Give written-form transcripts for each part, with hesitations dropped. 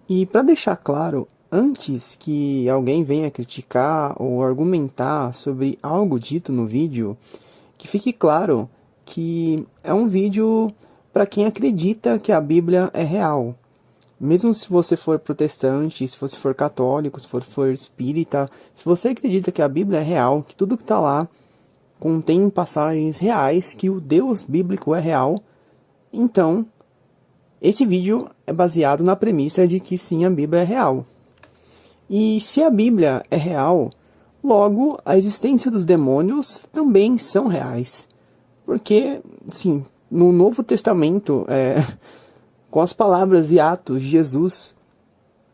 E para deixar claro, antes que alguém venha criticar ou argumentar sobre algo dito no vídeo, que fique claro que é um vídeo para quem acredita que a Bíblia é real. Mesmo se você for protestante, se você for católico, se for espírita, se você acredita que a Bíblia é real, que tudo que está lá contém passagens reais, que o Deus bíblico é real, então esse vídeo é baseado na premissa de que sim, a Bíblia é real. E se a Bíblia é real, logo a existência dos demônios também são reais. Porque, sim, no Novo Testamento, com as palavras e atos de Jesus,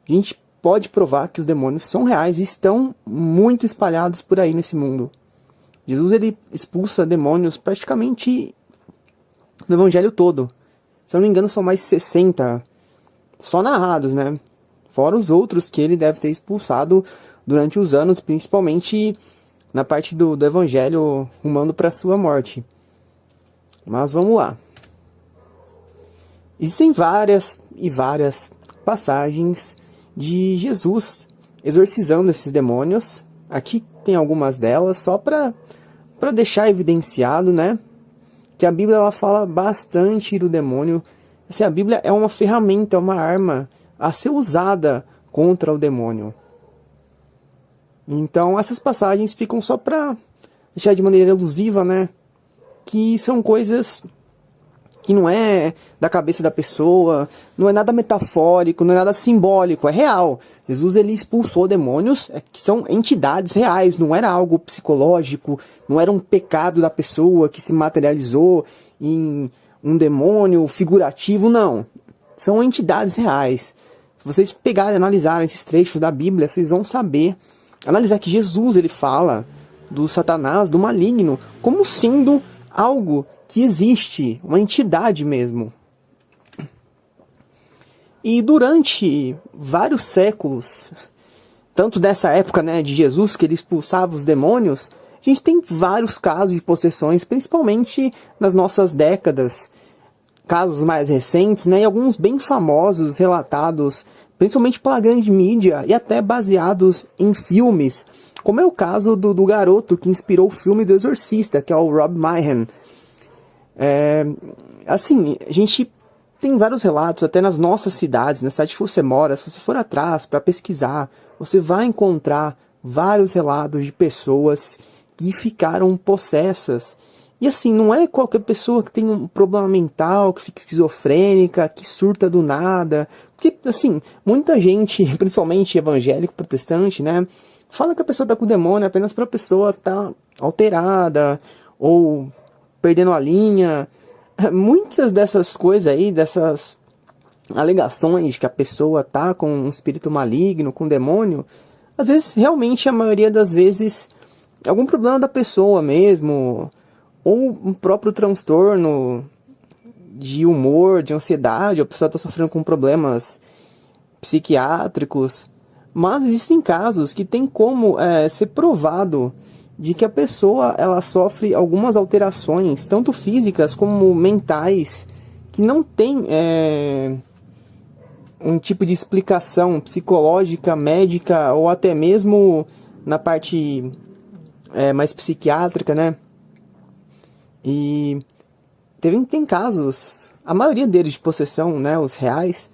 a gente pode provar que os demônios são reais e estão muito espalhados por aí nesse mundo. Jesus ele expulsa demônios praticamente no evangelho todo. Se eu não me engano, são mais 60 só narrados, né? Fora os outros que ele deve ter expulsado durante os anos, principalmente na parte do evangelho rumando para sua morte. Mas vamos lá. Existem várias e várias passagens de Jesus exorcizando esses demônios. Aqui tem algumas delas, só para deixar evidenciado, né? Que a Bíblia ela fala bastante do demônio. Assim, a Bíblia é uma ferramenta, uma arma a ser usada contra o demônio. Então essas passagens ficam só para deixar de maneira elusiva, né? Que são coisas que não é da cabeça da pessoa, não é nada metafórico, não é nada simbólico, é real. Jesus ele expulsou demônios que são entidades reais, não era algo psicológico, não era um pecado da pessoa que se materializou em um demônio figurativo, não. São entidades reais. Se vocês pegarem e analisarem esses trechos da Bíblia, vocês vão saber, analisar que Jesus ele fala do Satanás, do maligno, como sendo algo que existe, uma entidade mesmo. E durante vários séculos, tanto dessa época, né, de Jesus, que ele expulsava os demônios, a gente tem vários casos de possessões, principalmente nas nossas décadas, casos mais recentes, né, e alguns bem famosos, relatados, principalmente pela grande mídia, e até baseados em filmes, como é o caso do garoto que inspirou o filme do Exorcista, que é o Rob Mayhem. Assim, a gente tem vários relatos, até nas nossas cidades, na cidade que você mora, se você for atrás para pesquisar, você vai encontrar vários relatos de pessoas que ficaram possessas. E assim, não é qualquer pessoa que tem um problema mental, que fica esquizofrênica, que surta do nada. Porque, assim, muita gente, principalmente evangélico, protestante, né, fala que a pessoa tá com demônio apenas para a pessoa tá alterada, ou perdendo a linha. Muitas dessas coisas aí, dessas alegações de que a pessoa tá com um espírito maligno, com um demônio, às vezes, realmente, a maioria das vezes, é algum problema da pessoa mesmo, ou um próprio transtorno de humor, de ansiedade, a pessoa está sofrendo com problemas psiquiátricos. Mas existem casos que tem como ser provado de que a pessoa ela sofre algumas alterações, tanto físicas como mentais, que não tem um tipo de explicação psicológica, médica, ou até mesmo na parte mais psiquiátrica, né? E tem casos, a maioria deles de possessão, né, os reais,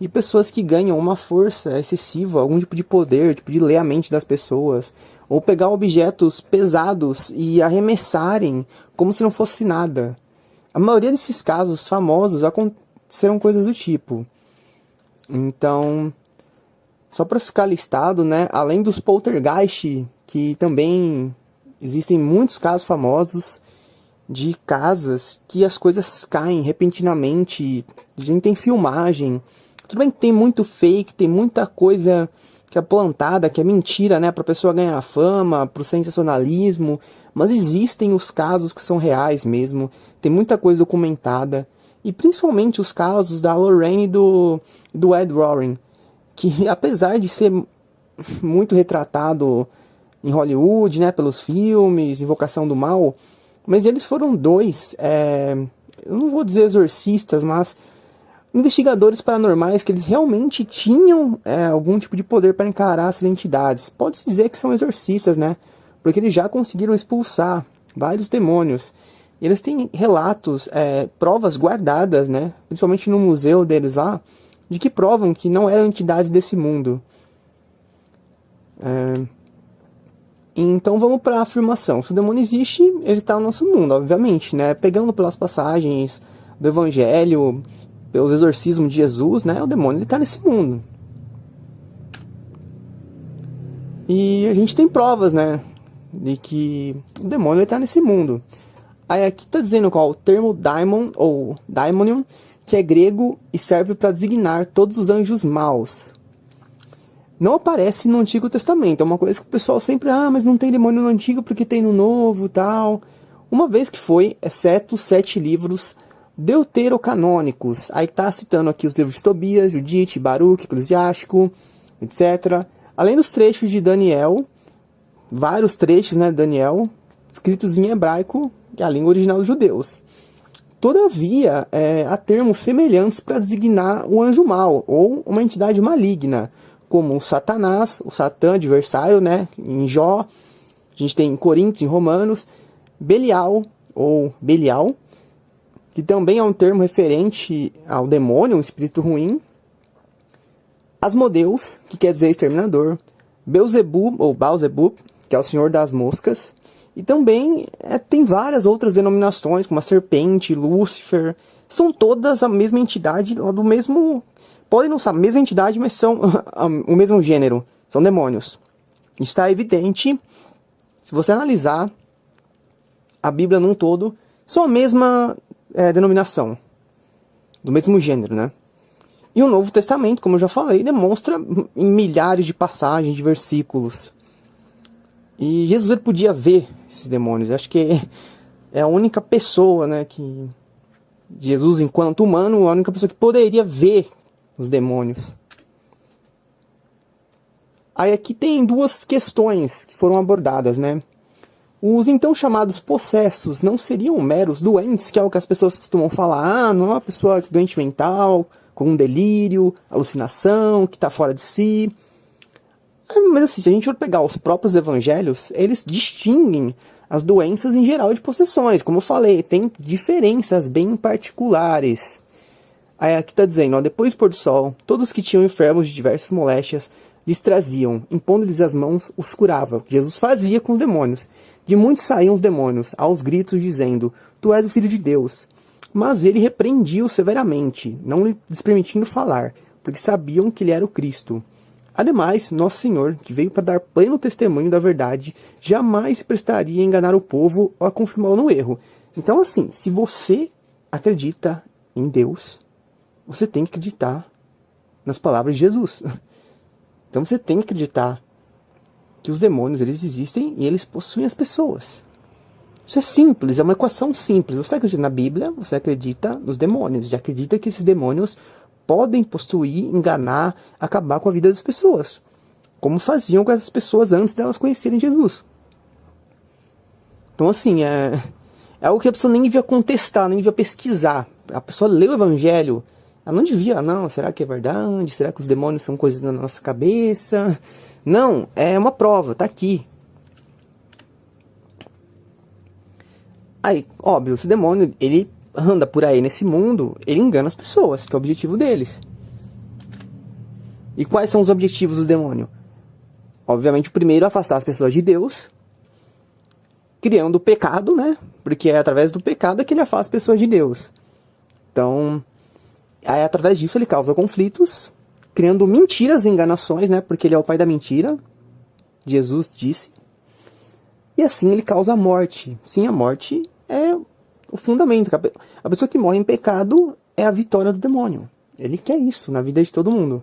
de pessoas que ganham uma força excessiva, algum tipo de poder, tipo de ler a mente das pessoas, ou pegar objetos pesados e arremessarem como se não fosse nada. A maioria desses casos famosos aconteceram coisas do tipo. Então, só para ficar listado, né, além dos poltergeist, que também existem muitos casos famosos de casas que as coisas caem repentinamente, a gente tem filmagem. Tudo bem que tem muito fake, tem muita coisa que é plantada, que é mentira, né, para a pessoa ganhar fama, para o sensacionalismo, mas existem os casos que são reais mesmo, tem muita coisa documentada, e principalmente os casos da Lorraine e do Ed Warren, que apesar de ser muito retratado em Hollywood, né, pelos filmes, Invocação do Mal, mas eles foram dois, eu não vou dizer exorcistas, mas investigadores paranormais que eles realmente tinham algum tipo de poder para encarar essas entidades. Pode-se dizer que são exorcistas, né? Porque eles já conseguiram expulsar vários demônios. E eles têm relatos, provas guardadas, né? Principalmente no museu deles lá, de que provam que não eram entidades desse mundo. Então vamos para a afirmação. Se o demônio existe, ele está no nosso mundo, obviamente, né? Pegando pelas passagens do Evangelho, pelos exorcismos de Jesus, né? O demônio está nesse mundo. E a gente tem provas, né? De que o demônio está nesse mundo. Aí aqui está dizendo qual o termo daimon, ou daimonion, que é grego e serve para designar todos os anjos maus. Não aparece no Antigo Testamento, é uma coisa que o pessoal sempre, mas não tem demônio no Antigo porque tem no Novo, tal. Uma vez que foi, exceto os 7 livros deuterocanônicos. Aí está citando aqui os livros de Tobias, Judite, Baruque, Eclesiástico, etc. Além dos trechos de Daniel, vários trechos, né, Daniel, escritos em hebraico, que é a língua original dos judeus. Todavia, há termos semelhantes para designar o anjo mau, ou uma entidade maligna, como o Satanás, o Satã, adversário, né, em Jó, a gente tem em Coríntios, em Romanos, Belial, ou Belial, que também é um termo referente ao demônio, um espírito ruim, Asmodeus, que quer dizer exterminador, Beelzebub, ou Baalzebub, que é o senhor das moscas, e também tem várias outras denominações, como a serpente, Lúcifer, são todas a mesma entidade, do mesmo... Podem não ser a mesma entidade, mas são o mesmo gênero, são demônios. Está evidente, se você analisar a Bíblia num todo, são a mesma denominação, do mesmo gênero, né? E o Novo Testamento, como eu já falei, demonstra em milhares de passagens, de versículos. E Jesus ele podia ver esses demônios. Eu acho que é a única pessoa, né, que Jesus, enquanto humano, a única pessoa que poderia ver os demônios. Aí aqui tem 2 questões que foram abordadas, né? Os então chamados possessos não seriam meros doentes, que é o que as pessoas costumam falar. Não é uma pessoa doente mental, com um delírio, alucinação, que está fora de si. Mas assim, se a gente for pegar os próprios evangelhos, eles distinguem as doenças em geral de possessões. Como eu falei, tem diferenças bem particulares. Aí aqui está dizendo, depois do pôr do sol, todos que tinham enfermos de diversas moléstias lhes traziam, impondo-lhes as mãos, os curava. Jesus fazia com os demônios. De muitos saíam os demônios, aos gritos, dizendo, tu és o Filho de Deus. Mas ele repreendia-o severamente, não lhe permitindo falar, porque sabiam que ele era o Cristo. Ademais, Nosso Senhor, que veio para dar pleno testemunho da verdade, jamais se prestaria a enganar o povo ou a confirmá-lo no erro. Então, assim, se você acredita em Deus, você tem que acreditar nas palavras de Jesus. Então você tem que acreditar que os demônios eles existem e eles possuem as pessoas. Isso é simples, é uma equação simples. Você acredita na Bíblia, você acredita nos demônios. Já acredita que esses demônios podem possuir, enganar, acabar com a vida das pessoas. Como faziam com as pessoas antes delas conhecerem Jesus. Então assim, é algo que a pessoa nem devia contestar, nem devia pesquisar. A pessoa lê o Evangelho, ela não devia, não, será que é verdade? Será que os demônios são coisas da nossa cabeça? Não, é uma prova, tá aqui. Aí, óbvio, se o demônio, ele anda por aí nesse mundo, ele engana as pessoas, que é o objetivo deles. E quais são os objetivos do demônio? Obviamente, o primeiro é afastar as pessoas de Deus, criando o pecado, né? Porque é através do pecado que ele afasta as pessoas de Deus. Então, aí, através disso ele causa conflitos, criando mentiras e enganações, né? Porque ele é o pai da mentira, Jesus disse. E assim ele causa a morte. Sim, a morte é o fundamento. A pessoa que morre em pecado é a vitória do demônio. Ele quer isso na vida de todo mundo.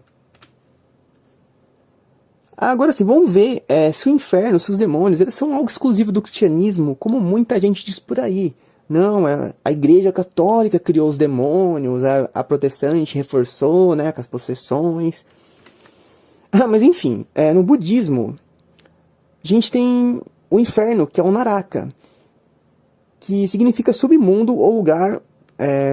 Agora sim, vamos ver se o inferno, se os demônios, eles são algo exclusivo do cristianismo, como muita gente diz por aí. Não, a Igreja Católica criou os demônios, a protestante reforçou, né, com as possessões. Mas enfim, no budismo, a gente tem o inferno, que é o Naraka, que significa submundo ou lugar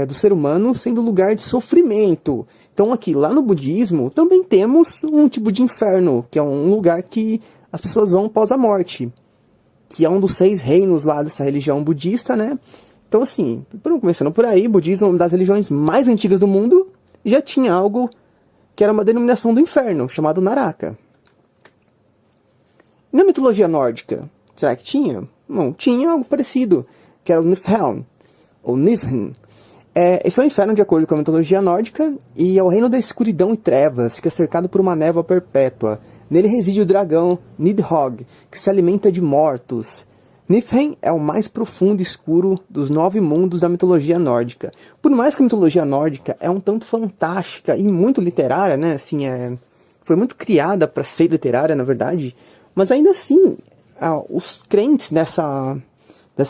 do ser humano sendo lugar de sofrimento. Então aqui, lá no budismo, também temos um tipo de inferno, que é um lugar que as pessoas vão após a morte, que é um dos 6 reinos lá dessa religião budista, né? Então assim, começando por aí, o budismo é uma das religiões mais antigas do mundo, e já tinha algo que era uma denominação do inferno, chamado Naraka. E na mitologia nórdica, será que tinha? Não, tinha algo parecido, que era o Niflheim, ou Niflheim. Esse é o inferno de acordo com a mitologia nórdica, e é o reino da escuridão e trevas, que é cercado por uma névoa perpétua. Nele reside o dragão Nidhogg, que se alimenta de mortos. Niflheim é o mais profundo e escuro dos 9 mundos da mitologia nórdica. Por mais que a mitologia nórdica é um tanto fantástica e muito literária, né? Assim, foi muito criada para ser literária, na verdade, mas ainda assim, os crentes dessa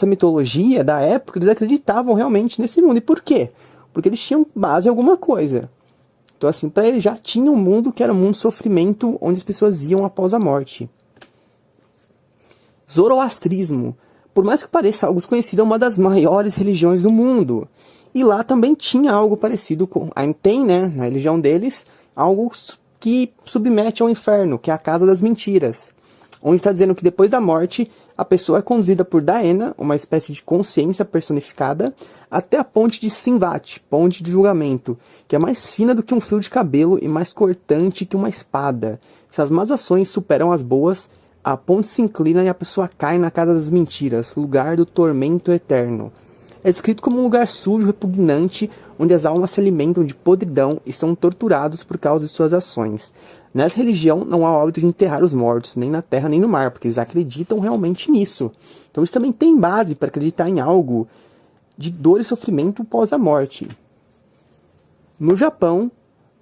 mitologia da época, eles acreditavam realmente nesse mundo. E por quê? Porque eles tinham base em alguma coisa. Então assim, para eles já tinha um mundo que era um mundo de sofrimento, onde as pessoas iam após a morte. Zoroastrismo. Por mais que pareça algo desconhecido, é uma das maiores religiões do mundo. E lá também tinha algo parecido com... Tem, né, na religião deles, algo que submete ao inferno, que é a casa das mentiras. Onde está dizendo que depois da morte, a pessoa é conduzida por Daena, uma espécie de consciência personificada, até a ponte de Sinvat, ponte de julgamento, que é mais fina do que um fio de cabelo e mais cortante que uma espada. Se as más ações superam as boas, a ponte se inclina e a pessoa cai na casa das mentiras, lugar do tormento eterno. É descrito como um lugar sujo e repugnante, onde as almas se alimentam de podridão e são torturados por causa de suas ações. Nessa religião não há o hábito de enterrar os mortos, nem na terra nem no mar, porque eles acreditam realmente nisso. Então eles também têm base para acreditar em algo de dor e sofrimento pós a morte. No Japão,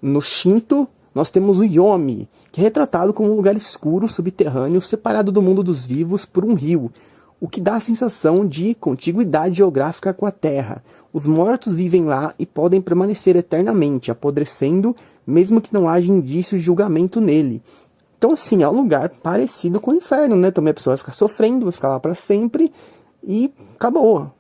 no Shinto, nós temos o Yomi, que é retratado como um lugar escuro, subterrâneo, separado do mundo dos vivos por um rio, o que dá a sensação de contiguidade geográfica com a Terra. Os mortos vivem lá e podem permanecer eternamente, apodrecendo, mesmo que não haja indício de julgamento nele. Então, assim, é um lugar parecido com o inferno, né? Também a pessoa vai ficar sofrendo, vai ficar lá para sempre e acabou.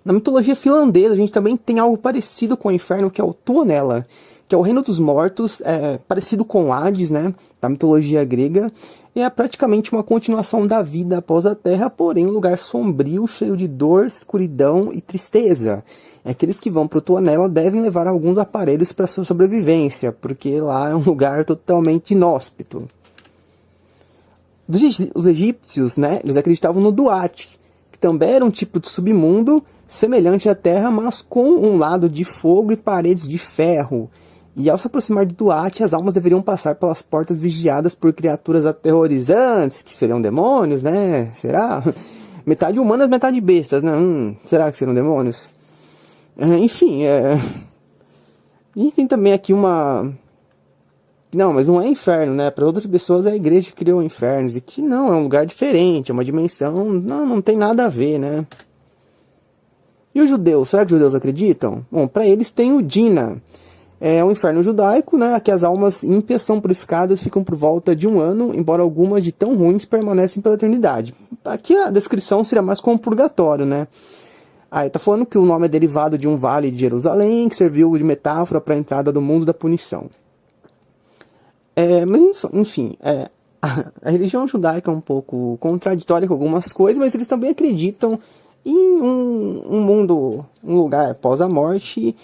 Na mitologia finlandesa, a gente também tem algo parecido com o inferno, que é o Tuonela, que é o reino dos mortos, parecido com Hades, né, da mitologia grega, e é praticamente uma continuação da vida após a Terra, porém um lugar sombrio, cheio de dor, escuridão e tristeza. Aqueles que vão para o Tuonela devem levar alguns aparelhos para sua sobrevivência, porque lá é um lugar totalmente inóspito. Os egípcios, né, eles acreditavam no Duat, que também era um tipo de submundo semelhante à Terra, mas com um lado de fogo e paredes de ferro. E ao se aproximar do Duat, as almas deveriam passar pelas portas vigiadas por criaturas aterrorizantes, que seriam demônios, né? Será? Metade humanas, metade bestas, né? Será que seriam demônios? Enfim, A gente tem também aqui uma... Não, mas não é inferno, né? Para outras pessoas é a igreja que criou infernos. E que não, é um lugar diferente, é uma dimensão... Não tem nada a ver, né? E os judeus? Será que os judeus acreditam? Bom, para eles tem o Dina. É um inferno judaico, né? Que as almas ímpias são purificadas, ficam por volta de 1 ano, embora algumas de tão ruins permanecem pela eternidade. Aqui a descrição seria mais como purgatório, né? Aí tá falando que o nome é derivado de um vale de Jerusalém, que serviu de metáfora para a entrada do mundo da punição. Mas enfim, a religião judaica é um pouco contraditória com algumas coisas, mas eles também acreditam em um mundo, um lugar pós a morte,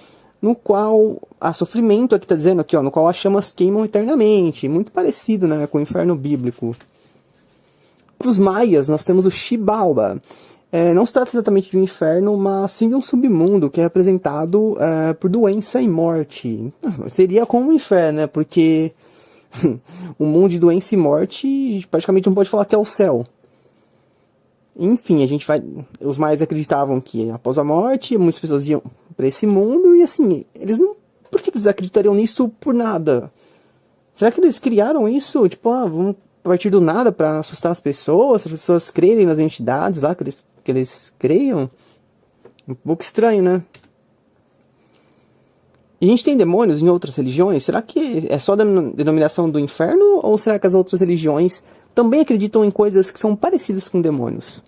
no qual há sofrimento, aqui está dizendo aqui, ó, no qual as chamas queimam eternamente, muito parecido, né, com o inferno bíblico. Para os maias, nós temos o Xibalba. Não se trata exatamente de um inferno, mas sim de um submundo que é representado por doença e morte. Seria como um inferno, né, porque o mundo de doença e morte praticamente não pode falar que é o céu. Enfim, os maias acreditavam que após a morte, muitas pessoas iam para esse mundo e assim, por que eles acreditariam nisso por nada? Será que eles criaram isso, tipo, vamos partir do nada para assustar as pessoas crerem nas entidades lá que eles creiam? Um pouco estranho, né? E a gente tem demônios em outras religiões? Será que é só a denominação do inferno ou será que as outras religiões também acreditam em coisas que são parecidas com demônios?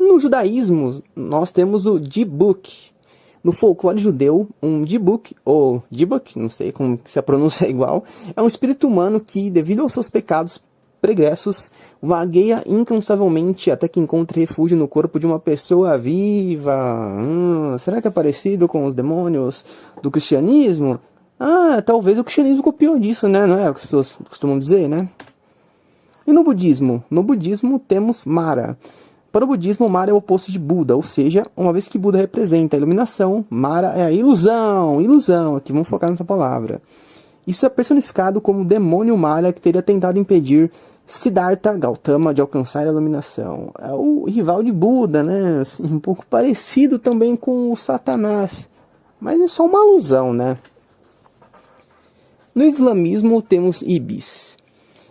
No judaísmo, nós temos o Dybbuk. No folclore judeu, um Dybbuk, ou Dybbuk, não sei como se a pronúncia é igual, é um espírito humano que, devido aos seus pecados pregressos, vagueia incansavelmente até que encontre refúgio no corpo de uma pessoa viva. Será que é parecido com os demônios do cristianismo? Talvez o cristianismo copiou disso, né? Não é o que as pessoas costumam dizer, né? E no budismo? No budismo temos Mara. Para o budismo, Mara é o oposto de Buda, ou seja, uma vez que Buda representa a iluminação, Mara é a ilusão, aqui vamos focar nessa palavra. Isso é personificado como o demônio Mara que teria tentado impedir Siddhartha Gautama de alcançar a iluminação. É o rival de Buda, né? Assim, um pouco parecido também com o Satanás, mas é só uma alusão, né? No islamismo temos Iblis.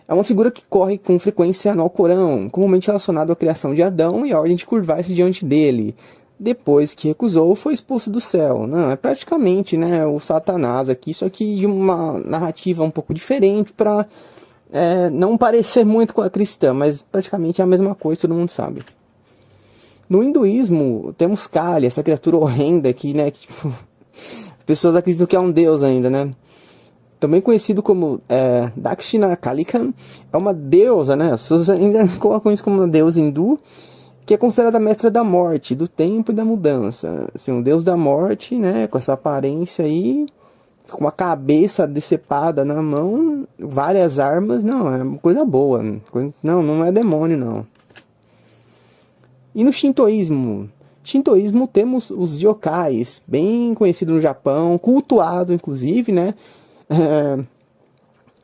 É uma figura que corre com frequência no Alcorão, comumente relacionado à criação de Adão e a ordem de curvar-se diante dele. Depois que recusou, foi expulso do céu. Não, é praticamente, né, o Satanás aqui, só que de uma narrativa um pouco diferente para não parecer muito com a cristã, mas praticamente é a mesma coisa, todo mundo sabe. No hinduísmo, temos Kali, essa criatura horrenda aqui, né, que tipo, as pessoas acreditam que é um deus ainda, né? Também conhecido como Dakshina Kalika, é uma deusa, né? As pessoas ainda colocam isso como uma deusa hindu, que é considerada a mestra da morte, do tempo e da mudança. Assim, um deus da morte, né? Com essa aparência aí, com uma cabeça decepada na mão, várias armas. Não, é uma coisa boa. Não é demônio, não. E no Shintoísmo? Shintoísmo temos os yokais, bem conhecido no Japão, cultuado inclusive, né?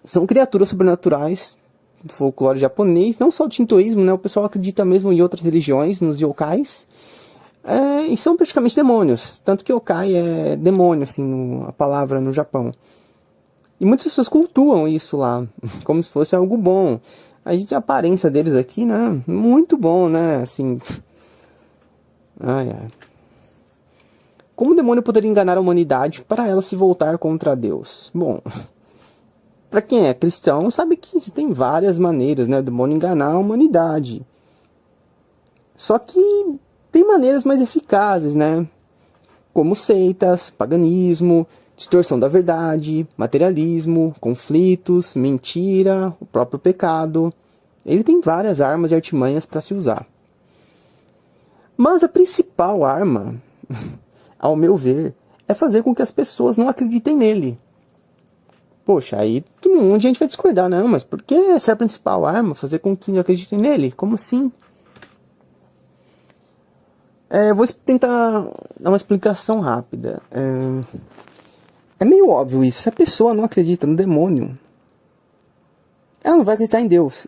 São criaturas sobrenaturais do folclore japonês, não só do shintoísmo, né? O pessoal acredita mesmo em outras religiões, nos yokais, e são praticamente demônios, tanto que yokai é demônio, assim, a palavra no Japão. E muitas pessoas cultuam isso lá, como se fosse algo bom. A aparência deles aqui, né? Muito bom, né? Assim... Como o demônio poderia enganar a humanidade para ela se voltar contra Deus? Bom, para quem é cristão sabe que existem várias maneiras, né, do demônio enganar a humanidade. Só que tem maneiras mais eficazes, né? Como seitas, paganismo, distorção da verdade, materialismo, conflitos, mentira, o próprio pecado. Ele tem várias armas e artimanhas para se usar. Mas a principal arma, ao meu ver, é fazer com que as pessoas não acreditem nele. Poxa, aí um monte de gente vai discordar, não, mas por que essa é a principal arma? Fazer com que não acreditem nele? Como assim? Vou tentar dar uma explicação rápida. É meio óbvio isso. Se a pessoa não acredita no demônio, ela não vai acreditar em Deus.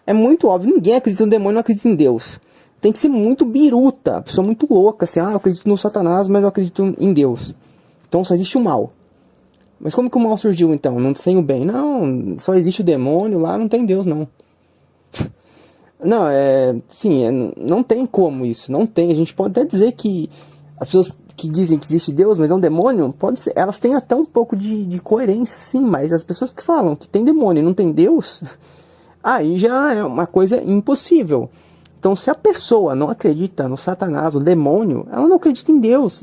É muito óbvio. Ninguém acredita no demônio, não acredita em Deus. Tem que ser muito biruta, a pessoa muito louca, assim, eu acredito no Satanás, mas eu acredito em Deus. Então só existe o mal. Mas como que o mal surgiu então? Não sem o bem? Não, só existe o demônio, lá não tem Deus não. Não, não tem como isso, não tem. A gente pode até dizer que as pessoas que dizem que existe Deus, mas é um demônio, pode ser, elas têm até um pouco de coerência, sim, mas as pessoas que falam que tem demônio e não tem Deus, aí já é uma coisa impossível. Então, se a pessoa não acredita no Satanás, no demônio, ela não acredita em Deus.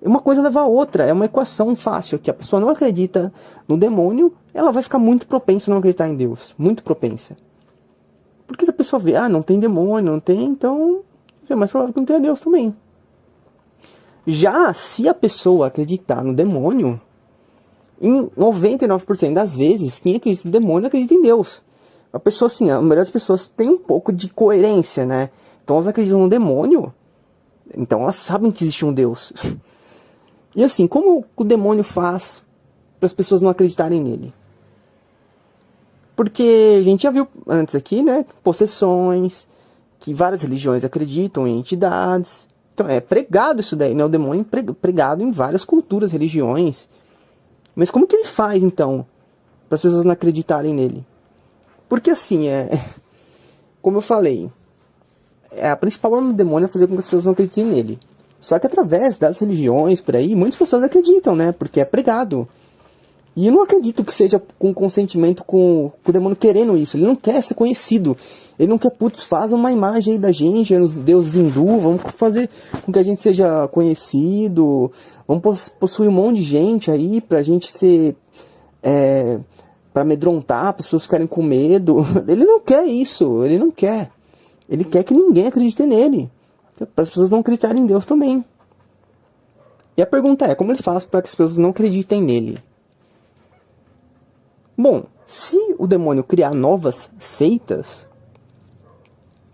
Uma coisa leva a outra, é uma equação fácil, que a pessoa não acredita no demônio, ela vai ficar muito propensa a não acreditar em Deus, muito propensa. Porque se a pessoa vê, não tem demônio, não tem, então é mais provável que não tenha Deus também. Já se a pessoa acreditar no demônio, em 99% das vezes, quem acredita no demônio acredita em Deus. A pessoa, assim, a maioria das pessoas tem um pouco de coerência, né? Então elas acreditam no demônio, então elas sabem que existe um Deus. E assim, como o demônio faz para as pessoas não acreditarem nele? Porque a gente já viu antes aqui, né? Possessões, que várias religiões acreditam em entidades. Então é pregado isso daí, né? O demônio pregado em várias culturas, religiões. Mas como que ele faz, então, para as pessoas não acreditarem nele? Porque assim, como eu falei, a principal arma do demônio é fazer com que as pessoas não acreditem nele. Só que através das religiões, por aí, muitas pessoas acreditam, né? Porque é pregado. E eu não acredito que seja com consentimento, com o demônio querendo isso. Ele não quer ser conhecido. Ele não quer, putz, faz uma imagem aí da gente, os deuses hindu, vamos fazer com que a gente seja conhecido, vamos possuir um monte de gente aí pra gente ser, pra amedrontar, para as pessoas ficarem com medo. Ele não quer isso, ele não quer. Ele quer que ninguém acredite nele, para as pessoas não acreditarem em Deus também. E a pergunta é, como ele faz para que as pessoas não acreditem nele? Bom, se o demônio criar novas seitas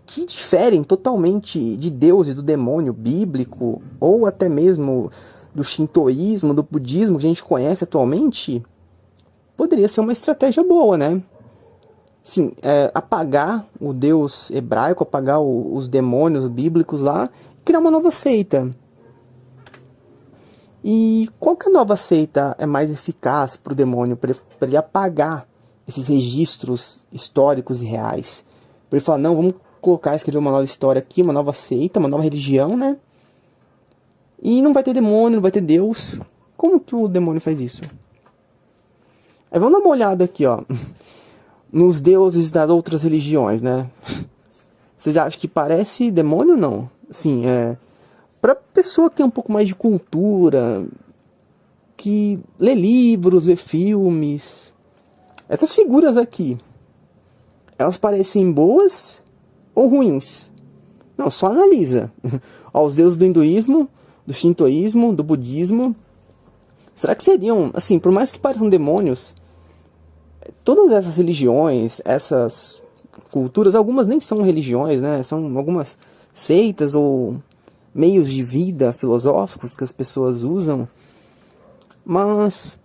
que diferem totalmente de Deus e do demônio bíblico, ou até mesmo do shintoísmo, do budismo que a gente conhece atualmente, poderia ser uma estratégia boa, né? Sim, apagar o Deus hebraico, apagar os demônios bíblicos lá, e criar uma nova seita. E qual que a nova seita é mais eficaz para o demônio, para ele apagar esses registros históricos e reais? Para ele falar, não, vamos colocar, escrever uma nova história aqui, uma nova seita, uma nova religião, né? E não vai ter demônio, não vai ter Deus. Como que o demônio faz isso? Aí vamos dar uma olhada aqui, ó, nos deuses das outras religiões, né? Vocês acham que parece demônio ou não? Assim, para pessoa que tem um pouco mais de cultura, que lê livros, vê filmes, essas figuras aqui, elas parecem boas ou ruins? Não, só analisa. Ó, os deuses do hinduísmo, do shintoísmo, do budismo, será que seriam, assim, por mais que pareçam demônios, todas essas religiões, essas culturas, algumas nem são religiões, né? São algumas seitas ou meios de vida filosóficos que as pessoas usam, mas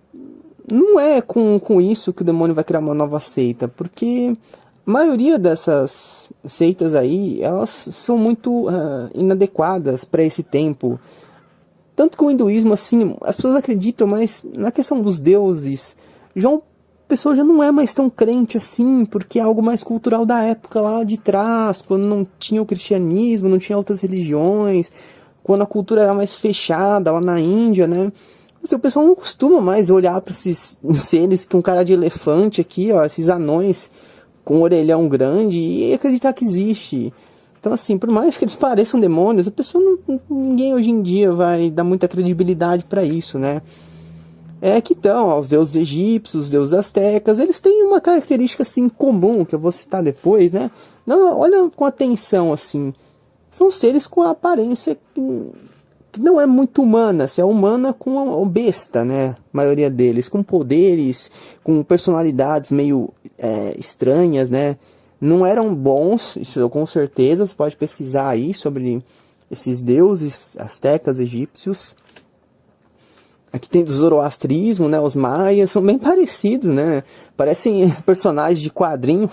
não é com isso que o demônio vai criar uma nova seita, porque a maioria dessas seitas aí, elas são muito inadequadas para esse tempo. Tanto que o hinduísmo, assim, as pessoas acreditam, mas na questão dos deuses, a pessoa já não é mais tão crente assim, porque é algo mais cultural da época lá de trás, quando não tinha o cristianismo, não tinha outras religiões, quando a cultura era mais fechada lá na Índia, né? Assim, o pessoal não costuma mais olhar para esses seres com cara de elefante aqui, ó, esses anões com um orelhão grande e acreditar que existe. Então, assim, por mais que eles pareçam demônios, a pessoa ninguém hoje em dia vai dar muita credibilidade para isso, né? É que então, os deuses egípcios, os deuses astecas, eles têm uma característica assim comum, que eu vou citar depois, né? Não, olha com atenção assim. São seres com a aparência que não é muito humana, se é humana com a besta, né? A maioria deles, com poderes, com personalidades meio estranhas, né? Não eram bons, isso com certeza, você pode pesquisar aí sobre esses deuses astecas, egípcios. Aqui tem do zoroastrismo, né? Os maias são bem parecidos, né? Parecem personagens de quadrinho,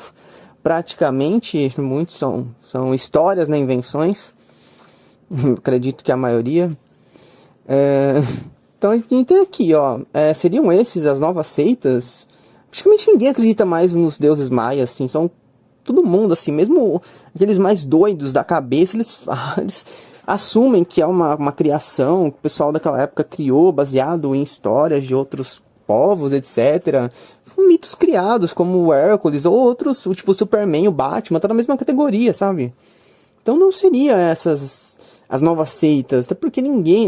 praticamente. Muitos são histórias, né? Invenções. Acredito que a maioria. Então a gente tem aqui, ó. Seriam esses as novas seitas? Praticamente ninguém acredita mais nos deuses maias, assim. São todo mundo, assim. Mesmo aqueles mais doidos da cabeça, eles assumem que é uma criação que o pessoal daquela época criou, baseado em histórias de outros povos, etc. Mitos criados, como o Hércules, ou outros, tipo o Superman, o Batman, tá na mesma categoria, sabe? Então não seria essas as novas seitas, até porque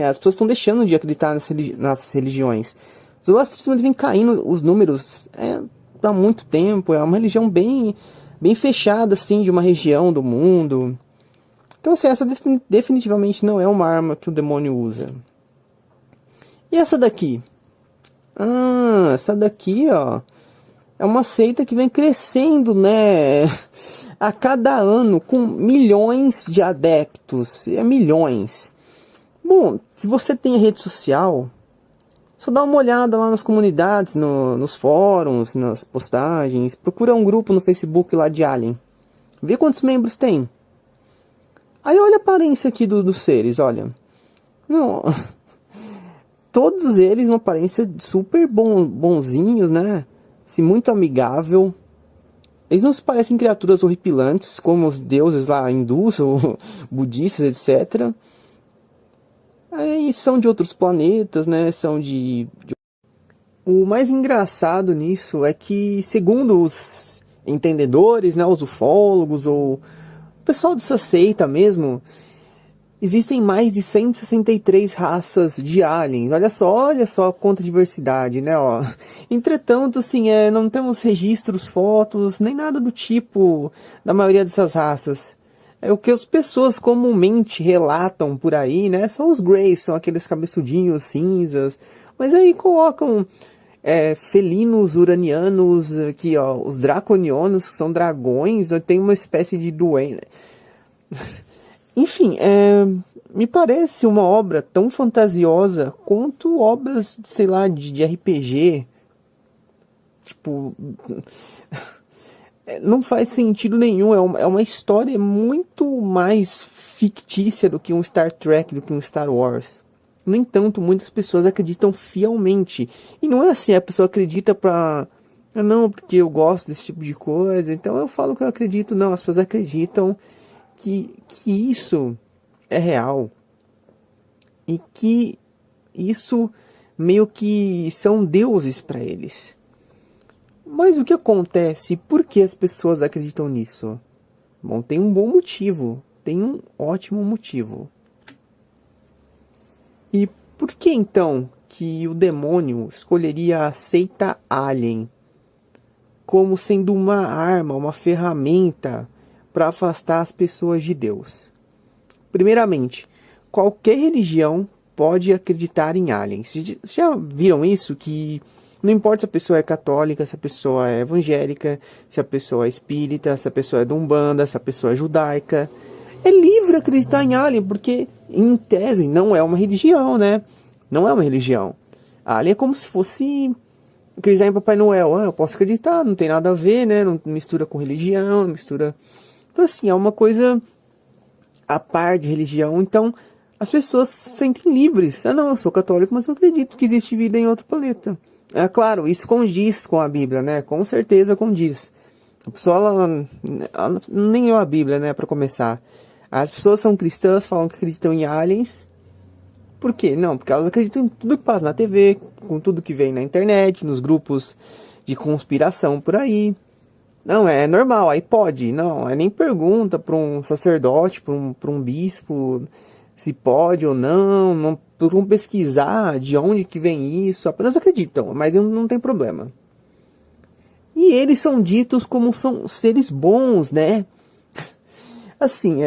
as pessoas estão deixando de acreditar nas religiões. Os zoroastrismo vem caindo os números há muito tempo, é uma religião bem fechada, assim, de uma região do mundo. Então, assim, essa definitivamente não é uma arma que o demônio usa. E essa daqui? Ah, essa daqui, ó, é uma seita que vem crescendo, né? A cada ano, com milhões de adeptos. Milhões. Bom, se você tem rede social, só dá uma olhada lá nas comunidades, nos fóruns, nas postagens. Procura um grupo no Facebook lá de Alien. Vê quantos membros tem. Aí olha a aparência aqui dos seres, olha. Não, todos eles uma aparência super bonzinhos, né? Assim, muito amigável. Eles não se parecem criaturas horripilantes, como os deuses lá hindus ou budistas, etc. Aí são de outros planetas, né? São de O mais engraçado nisso é que, segundo os entendedores, né, os ufólogos ou o pessoal dessa seita mesmo, existem mais de 163 raças de aliens. Olha só quanta diversidade, né, ó. Entretanto, assim, não temos registros, fotos, nem nada do tipo da maioria dessas raças. É o que as pessoas comumente relatam por aí, né, são os Greys, são aqueles cabeçudinhos cinzas. Mas aí colocam felinos uranianos, aqui, ó, os draconianos, que são dragões, tem uma espécie de duende. Enfim, me parece uma obra tão fantasiosa quanto obras, sei lá, de RPG. Tipo, não faz sentido nenhum. É uma história muito mais fictícia do que um Star Trek, do que um Star Wars. No entanto, muitas pessoas acreditam fielmente. E não é assim, a pessoa acredita pra... Não, porque eu gosto desse tipo de coisa, então eu falo que eu acredito. Não, as pessoas acreditam que isso é real. E que isso meio que são deuses para eles. Mas o que acontece? Por que as pessoas acreditam nisso? Bom, tem um bom motivo. Tem um ótimo motivo. E por que então que o demônio escolheria a seita Alien como sendo uma arma, uma ferramenta para afastar as pessoas de Deus? Primeiramente, qualquer religião pode acreditar em aliens. Já viram isso? Que não importa se a pessoa é católica, se a pessoa é evangélica, se a pessoa é espírita, se a pessoa é de Umbanda, se a pessoa é judaica. É livre acreditar em alien, porque em tese não é uma religião, né? Não é uma religião. Alien é como se fosse acreditar em Papai Noel. Eu posso acreditar, não tem nada a ver, né? Não mistura com religião, não mistura... Então assim, é uma coisa a par de religião. Então as pessoas se sentem livres. Não, eu sou católico, mas eu acredito que existe vida em outro planeta. É claro, isso condiz com a Bíblia, né? Com certeza condiz. A pessoa, ela nem leu a Bíblia, né? Pra começar. As pessoas são cristãs, falam que acreditam em aliens. Por quê? Não, porque elas acreditam em tudo que passa na TV, com tudo que vem na internet, nos grupos de conspiração por aí. Não, é normal, aí pode. Não, nem pergunta para um sacerdote, para um bispo, se pode ou não, não procuram pesquisar de onde que vem isso, apenas acreditam, mas não tem problema. E eles são ditos como são seres bons, né? Assim,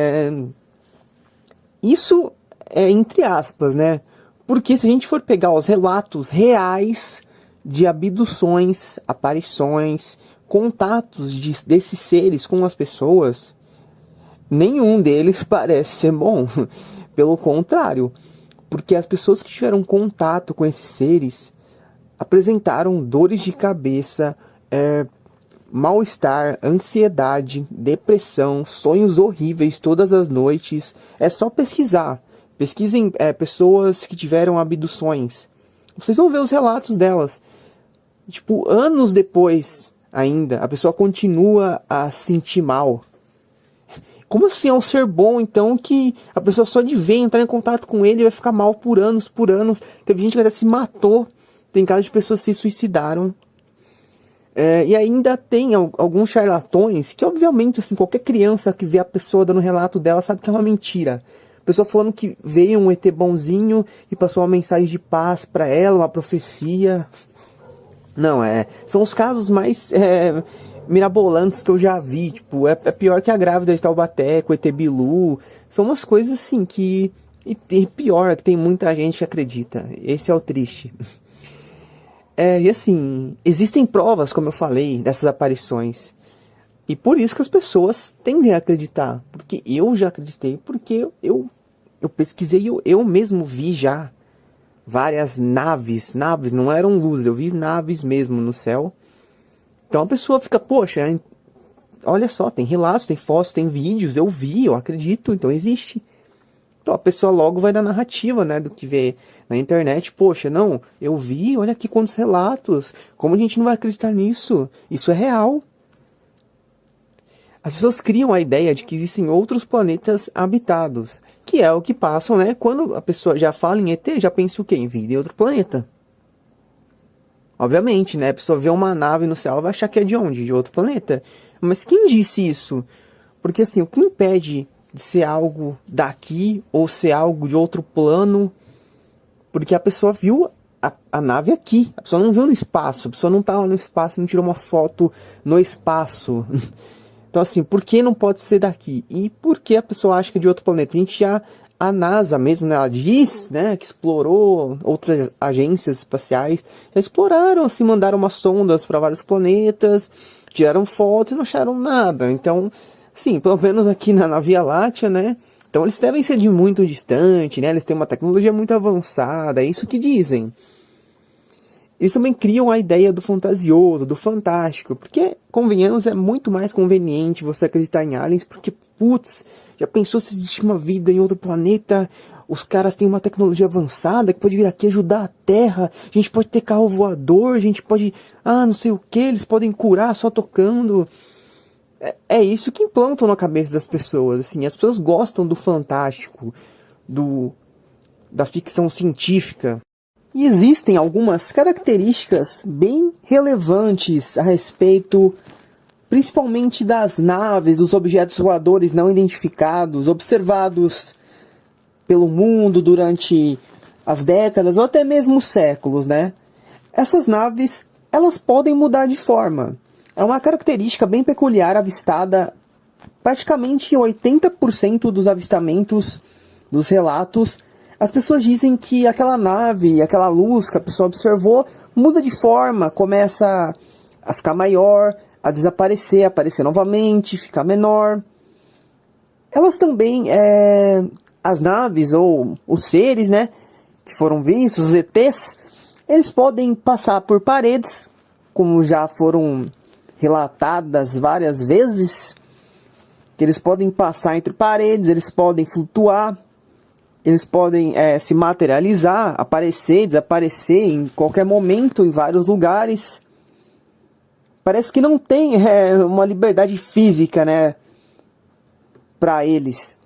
isso é entre aspas, né? Porque se a gente for pegar os relatos reais de abduções, aparições, contatos desses seres com as pessoas, nenhum deles parece ser bom. Pelo contrário, porque as pessoas que tiveram contato com esses seres apresentaram dores de cabeça, mal-estar, ansiedade, depressão, sonhos horríveis todas as noites. É só pesquisar. Pesquisem pessoas que tiveram abduções. Vocês vão ver os relatos delas. Tipo, anos depois ainda, a pessoa continua a se sentir mal. Como assim é um ser bom, então, que a pessoa só de ver, entrar em contato com ele, vai ficar mal por anos, por anos. Teve gente que até se matou. Tem casos de pessoas que se suicidaram. E ainda tem alguns charlatões que, obviamente, assim, qualquer criança que vê a pessoa dando relato dela sabe que é uma mentira. A pessoa falando que veio um ET bonzinho e passou uma mensagem de paz pra ela, uma profecia. Não, são os casos mais mirabolantes que eu já vi. Tipo, é pior que a grávida de Taubaté, com o ET Bilu. São umas coisas assim que... E pior, que tem muita gente que acredita. Esse é o triste. E assim, existem provas, como eu falei, dessas aparições. E por isso que as pessoas tendem a acreditar. Porque eu já acreditei, porque eu pesquisei, eu mesmo vi já várias naves, não eram luzes, eu vi naves mesmo no céu. Então a pessoa fica, poxa, olha só, tem relatos, tem fotos, tem vídeos, eu vi, eu acredito, então existe. Então a pessoa logo vai na narrativa, né, do que vê na internet. Poxa, não, eu vi, olha aqui quantos relatos, como a gente não vai acreditar nisso? Isso é real. As pessoas criam a ideia de que existem outros planetas habitados, que é o que passam, né? Quando a pessoa já fala em ET, já pensa o quê? Em vida em outro planeta. Obviamente, né? A pessoa vê uma nave no céu, ela vai achar que é de onde? De outro planeta. Mas quem disse isso? Porque assim, o que impede de ser algo daqui ou ser algo de outro plano? Porque a pessoa viu a nave aqui. A pessoa não viu no espaço. A pessoa não tá lá no espaço, não tirou uma foto no espaço. Então assim, por que não pode ser daqui? E por que a pessoa acha que é de outro planeta? A NASA mesmo, né, ela diz, né, que explorou outras agências espaciais, já exploraram, assim, mandaram umas sondas para vários planetas, tiraram fotos e não acharam nada. Então, sim, pelo menos aqui na Via Láctea, né, então eles devem ser de muito distante, né, eles têm uma tecnologia muito avançada, é isso que dizem. Eles também criam a ideia do fantasioso, do fantástico, porque, convenhamos, é muito mais conveniente você acreditar em aliens, porque, putz, já pensou se existe uma vida em outro planeta? Os caras têm uma tecnologia avançada que pode vir aqui ajudar a Terra, a gente pode ter carro voador, a gente pode, não sei o que, eles podem curar só tocando. É isso que implantam na cabeça das pessoas, assim, as pessoas gostam do fantástico, da ficção científica. E existem algumas características bem relevantes a respeito, principalmente das naves, dos objetos voadores não identificados, observados pelo mundo durante as décadas ou até mesmo os séculos, né? Essas naves, elas podem mudar de forma. É uma característica bem peculiar avistada praticamente em 80% dos avistamentos, dos relatos. As pessoas dizem que aquela nave, aquela luz que a pessoa observou, muda de forma, começa a ficar maior, a desaparecer, aparecer novamente, ficar menor. Elas também, as naves ou os seres, né, que foram vistos, os ETs, eles podem passar por paredes, como já foram relatadas várias vezes, que eles podem passar entre paredes, eles podem flutuar, eles podem se materializar, aparecer, desaparecer em qualquer momento, em vários lugares. Parece que não tem uma liberdade física, né, para eles.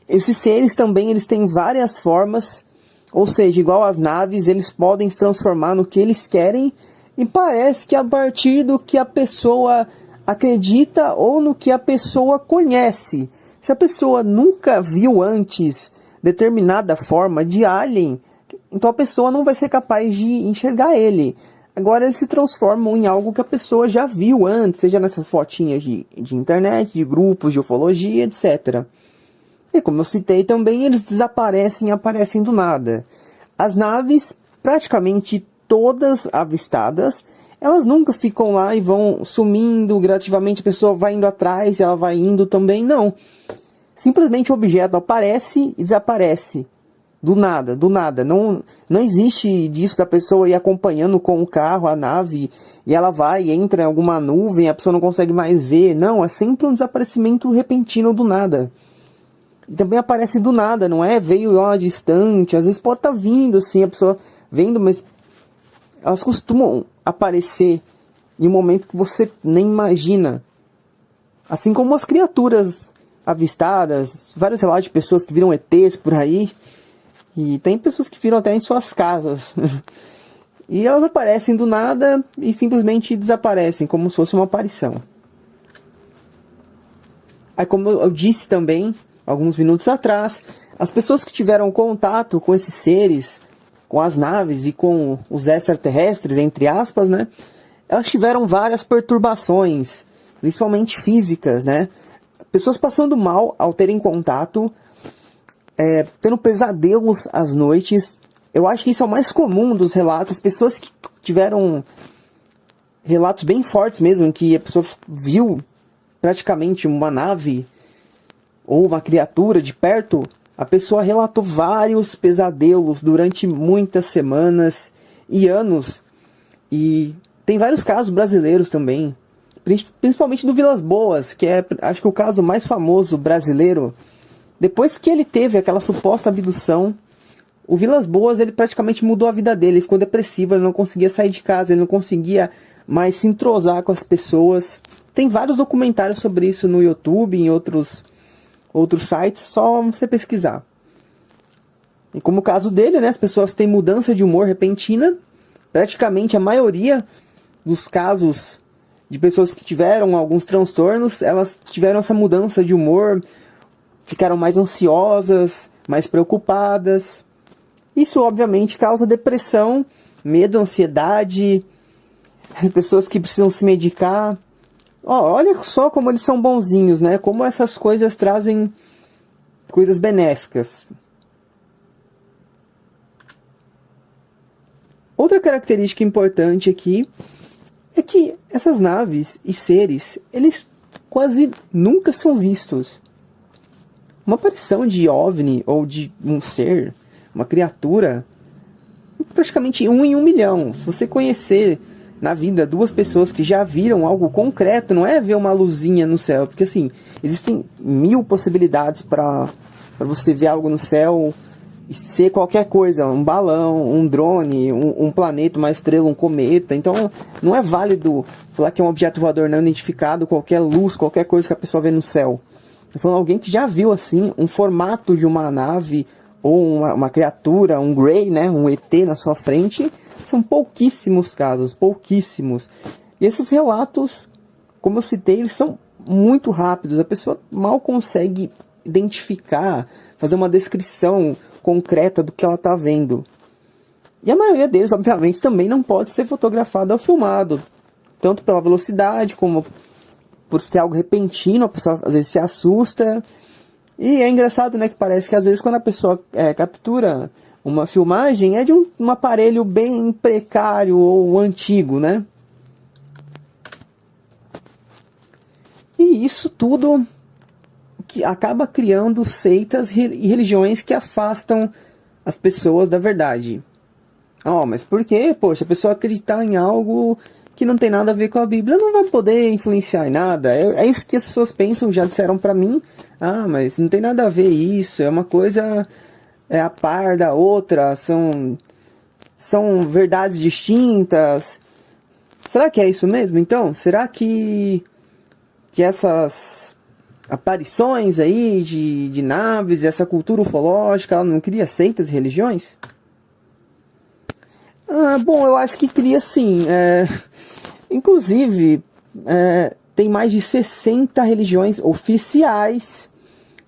Esses seres também eles têm várias formas, ou seja, igual às naves, eles podem se transformar no que eles querem, e parece que a partir do que a pessoa acredita ou no que a pessoa conhece. Se a pessoa nunca viu antes determinada forma de alien, então a pessoa não vai ser capaz de enxergar ele. Agora eles se transformam em algo que a pessoa já viu antes, seja nessas fotinhas de internet, de grupos, de ufologia, etc. E como eu citei também, eles desaparecem e aparecem do nada. As naves, praticamente todas avistadas, elas nunca ficam lá e vão sumindo gradativamente, a pessoa vai indo atrás e ela vai indo também, não. Simplesmente o objeto aparece e desaparece. Do nada, do nada. Não existe disso da pessoa ir acompanhando com o carro, a nave, e ela vai e entra em alguma nuvem, a pessoa não consegue mais ver. Não, é sempre um desaparecimento repentino do nada. E também aparece do nada, não é? Veio lá distante, às vezes pode estar vindo assim, a pessoa vendo, mas elas costumam aparecer em um momento que você nem imagina. Assim como as criaturas avistadas, vários relatos de pessoas que viram ETs por aí, e tem pessoas que viram até em suas casas. E elas aparecem do nada e simplesmente desaparecem, como se fosse uma aparição. Aí, como eu disse também, alguns minutos atrás, as pessoas que tiveram contato com esses seres, com as naves e com os extraterrestres, entre aspas, né, elas tiveram várias perturbações, principalmente físicas, né? Pessoas passando mal ao terem contato, tendo pesadelos às noites. Eu acho que isso é o mais comum dos relatos. Pessoas que tiveram relatos bem fortes mesmo, em que a pessoa viu praticamente uma nave ou uma criatura de perto, a pessoa relatou vários pesadelos durante muitas semanas e anos. E tem vários casos brasileiros também, principalmente do Vilas Boas, que é, acho que o caso mais famoso brasileiro. Depois que ele teve aquela suposta abdução, o Vilas Boas, ele praticamente mudou a vida dele, ele ficou depressivo, ele não conseguia sair de casa, ele não conseguia mais se entrosar com as pessoas. Tem vários documentários sobre isso no YouTube, em outros sites, só você pesquisar. E como o caso dele, né, as pessoas têm mudança de humor repentina, praticamente a maioria dos casos de pessoas que tiveram alguns transtornos, elas tiveram essa mudança de humor, ficaram mais ansiosas, mais preocupadas. Isso, obviamente, causa depressão, medo, ansiedade, pessoas que precisam se medicar. Olha só como eles são bonzinhos, né? Como essas coisas trazem coisas benéficas. Outra característica importante aqui é que essas naves e seres, eles quase nunca são vistos. Uma aparição de OVNI ou de um ser, uma criatura, praticamente 1 em 1 milhão. Se você conhecer na vida 2 pessoas que já viram algo concreto, não é ver uma luzinha no céu, porque assim, existem 1000 possibilidades para você ver algo no céu e ser qualquer coisa, um balão, um drone, um planeta, uma estrela, um cometa. Então não é válido falar que é um objeto voador não identificado, qualquer luz, qualquer coisa que a pessoa vê no céu. Estou falando alguém que já viu assim um formato de uma nave ou uma criatura, um Grey, né, um ET na sua frente. São pouquíssimos casos, pouquíssimos. E esses relatos, como eu citei, eles são muito rápidos. A pessoa mal consegue identificar, fazer uma descrição concreta do que ela está vendo. E a maioria deles, obviamente, também não pode ser fotografado ou filmado. Tanto pela velocidade, como por ser algo repentino, a pessoa às vezes se assusta. E é engraçado, né, que parece que às vezes quando a pessoa captura uma filmagem é de um aparelho bem precário ou antigo, né? E isso tudo que acaba criando seitas e religiões que afastam as pessoas da verdade. Mas por quê? Poxa, a pessoa acreditar em algo que não tem nada a ver com a Bíblia não vai poder influenciar em nada. É isso que as pessoas pensam, já disseram pra mim. Mas não tem nada a ver isso, é uma coisa a par da outra, são verdades distintas. Será que é isso mesmo, então? Será que essas aparições aí de naves, essa cultura ufológica, ela não cria seitas e religiões? Bom, eu acho que cria sim. Inclusive, tem mais de 60 religiões oficiais.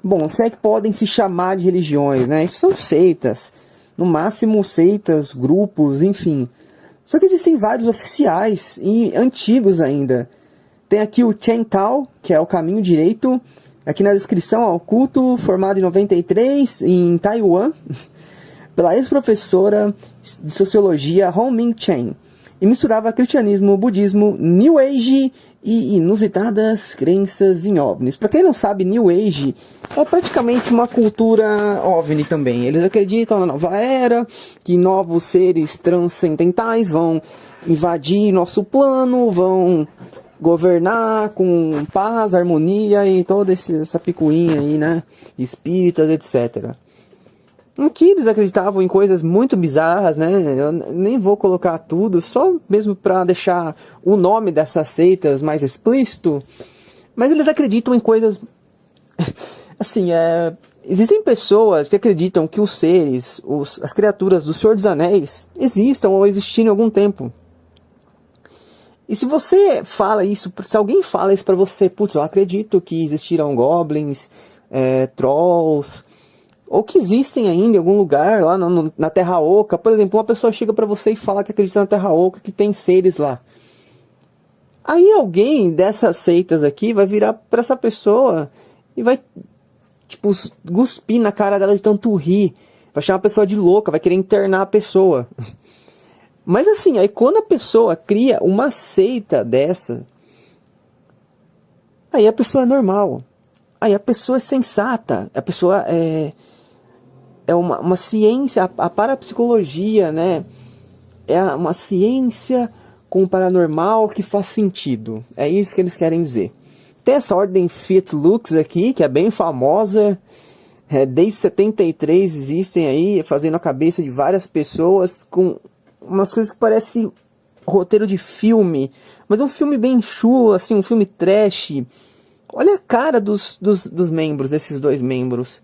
Bom, se é que podem se chamar de religiões, né? Isso são seitas. No máximo seitas, grupos, enfim. Só que existem vários oficiais e antigos ainda. Tem aqui o Chen Tao, que é o caminho direito. Aqui na descrição, o culto formado em 93 em Taiwan, pela ex-professora de sociologia Hong-Ming Chen. E misturava cristianismo, budismo, New Age e inusitadas crenças em OVNIs. Para quem não sabe, New Age é praticamente uma cultura OVNI também. Eles acreditam na nova era, que novos seres transcendentais vão invadir nosso plano, vão governar com paz, harmonia e toda essa picuinha aí, né? Espíritas, etc. Aqui eles acreditavam em coisas muito bizarras, né? Eu nem vou colocar tudo, só mesmo para deixar o nome dessas seitas mais explícito. Mas eles acreditam em coisas... assim, existem pessoas que acreditam que os seres, as criaturas do Senhor dos Anéis existam ou existiram em algum tempo. E se você fala isso, se alguém fala isso pra você, putz, eu acredito que existiram goblins, trolls, ou que existem ainda em algum lugar lá na Terra Oca. Por exemplo, uma pessoa chega pra você e fala que acredita na Terra Oca, que tem seres lá. Aí alguém dessas seitas aqui vai virar pra essa pessoa e vai, tipo, cuspir na cara dela de tanto rir. Vai chamar a pessoa de louca, vai querer internar a pessoa. Mas assim, aí quando a pessoa cria uma seita dessa, aí a pessoa é normal. Aí a pessoa é sensata. A pessoa é uma ciência, a parapsicologia, né? É uma ciência com o paranormal que faz sentido. É isso que eles querem dizer. Tem essa ordem Fiat Lux aqui, que é bem famosa. Desde 73 existem aí, fazendo a cabeça de várias pessoas com umas coisas que parecem roteiro de filme, mas um filme bem chulo, assim, um filme trash. Olha a cara dos membros, desses 2 membros.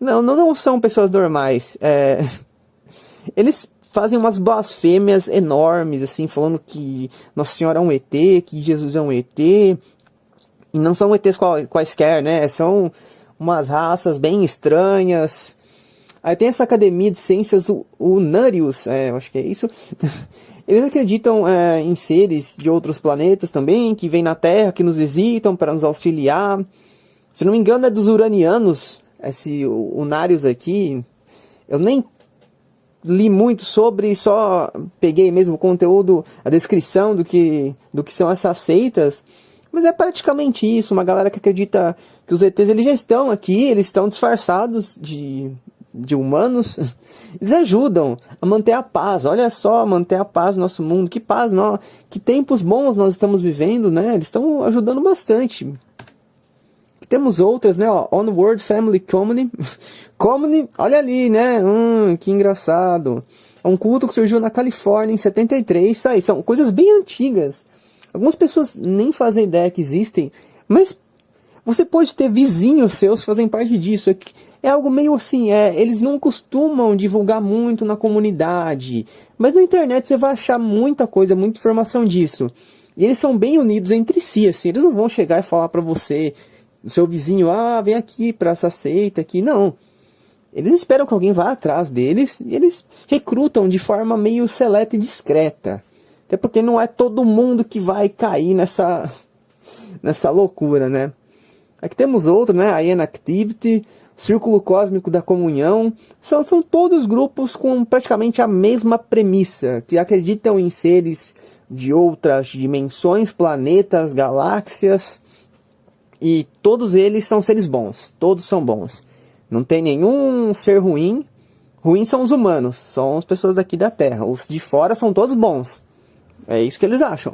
Não são pessoas normais. Eles fazem umas blasfêmias enormes, assim, falando que Nossa Senhora é um ET, que Jesus é um ET. E não são ETs quaisquer, né? São umas raças bem estranhas. Aí tem essa Academia de Ciências Unarius, eu acho que é isso. Eles acreditam em seres de outros planetas também, que vêm na Terra, que nos visitam para nos auxiliar. Se não me engano é dos uranianos, esse Unarius aqui. Eu nem li muito sobre, só peguei mesmo o conteúdo, a descrição do que são essas seitas. Mas é praticamente isso, uma galera que acredita que os ETs eles já estão aqui, eles estão disfarçados de humanos. Eles ajudam a manter a paz, olha só, manter a paz no nosso mundo, que paz, que tempos bons nós estamos vivendo, né? Eles estão ajudando bastante. Temos outras, né? Onward Family Comedy. Comedy, olha ali, né? Que engraçado. É um culto que surgiu na Califórnia em 73. Isso aí, são coisas bem antigas. Algumas pessoas nem fazem ideia que existem, mas você pode ter vizinhos seus que fazem parte disso. É algo meio assim, eles não costumam divulgar muito na comunidade, mas na internet você vai achar muita coisa, muita informação disso. E eles são bem unidos entre si, assim, eles não vão chegar e falar pra você, o seu vizinho, vem aqui pra essa seita aqui, não. Eles esperam que alguém vá atrás deles e eles recrutam de forma meio seleta e discreta. Até porque não é todo mundo que vai cair nessa loucura, né? Aqui temos outro, né? A Inactivity, Círculo Cósmico da Comunhão. São todos grupos com praticamente a mesma premissa, que acreditam em seres de outras dimensões, planetas, galáxias. E todos eles são seres bons. Todos são bons. Não tem nenhum ser ruim. Ruins são os humanos, são as pessoas daqui da Terra. Os de fora são todos bons. É isso que eles acham.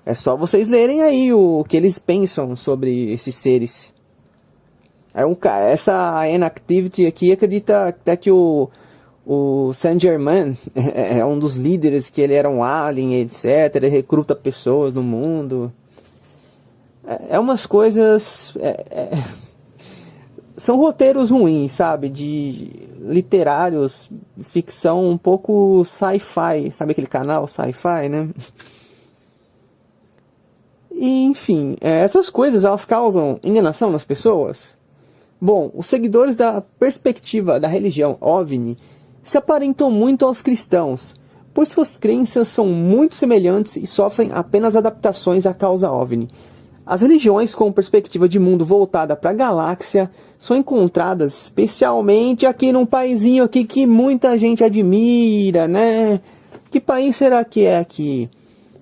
É só vocês lerem aí o que eles pensam sobre esses seres. Essa Inactivity aqui acredita até que o Saint-Germain é um dos líderes, que ele era um alien, etc. Ele recruta pessoas no mundo. Umas coisas... São roteiros ruins, sabe? De literários, ficção um pouco sci-fi. Sabe aquele canal sci-fi, né? E, enfim, essas coisas elas causam enganação nas pessoas. Bom, os seguidores da perspectiva da religião OVNI se aparentam muito aos cristãos, pois suas crenças são muito semelhantes e sofrem apenas adaptações à causa OVNI. As religiões com perspectiva de mundo voltada para a galáxia são encontradas especialmente aqui num paizinho aqui que muita gente admira, né? Que país será que é aqui?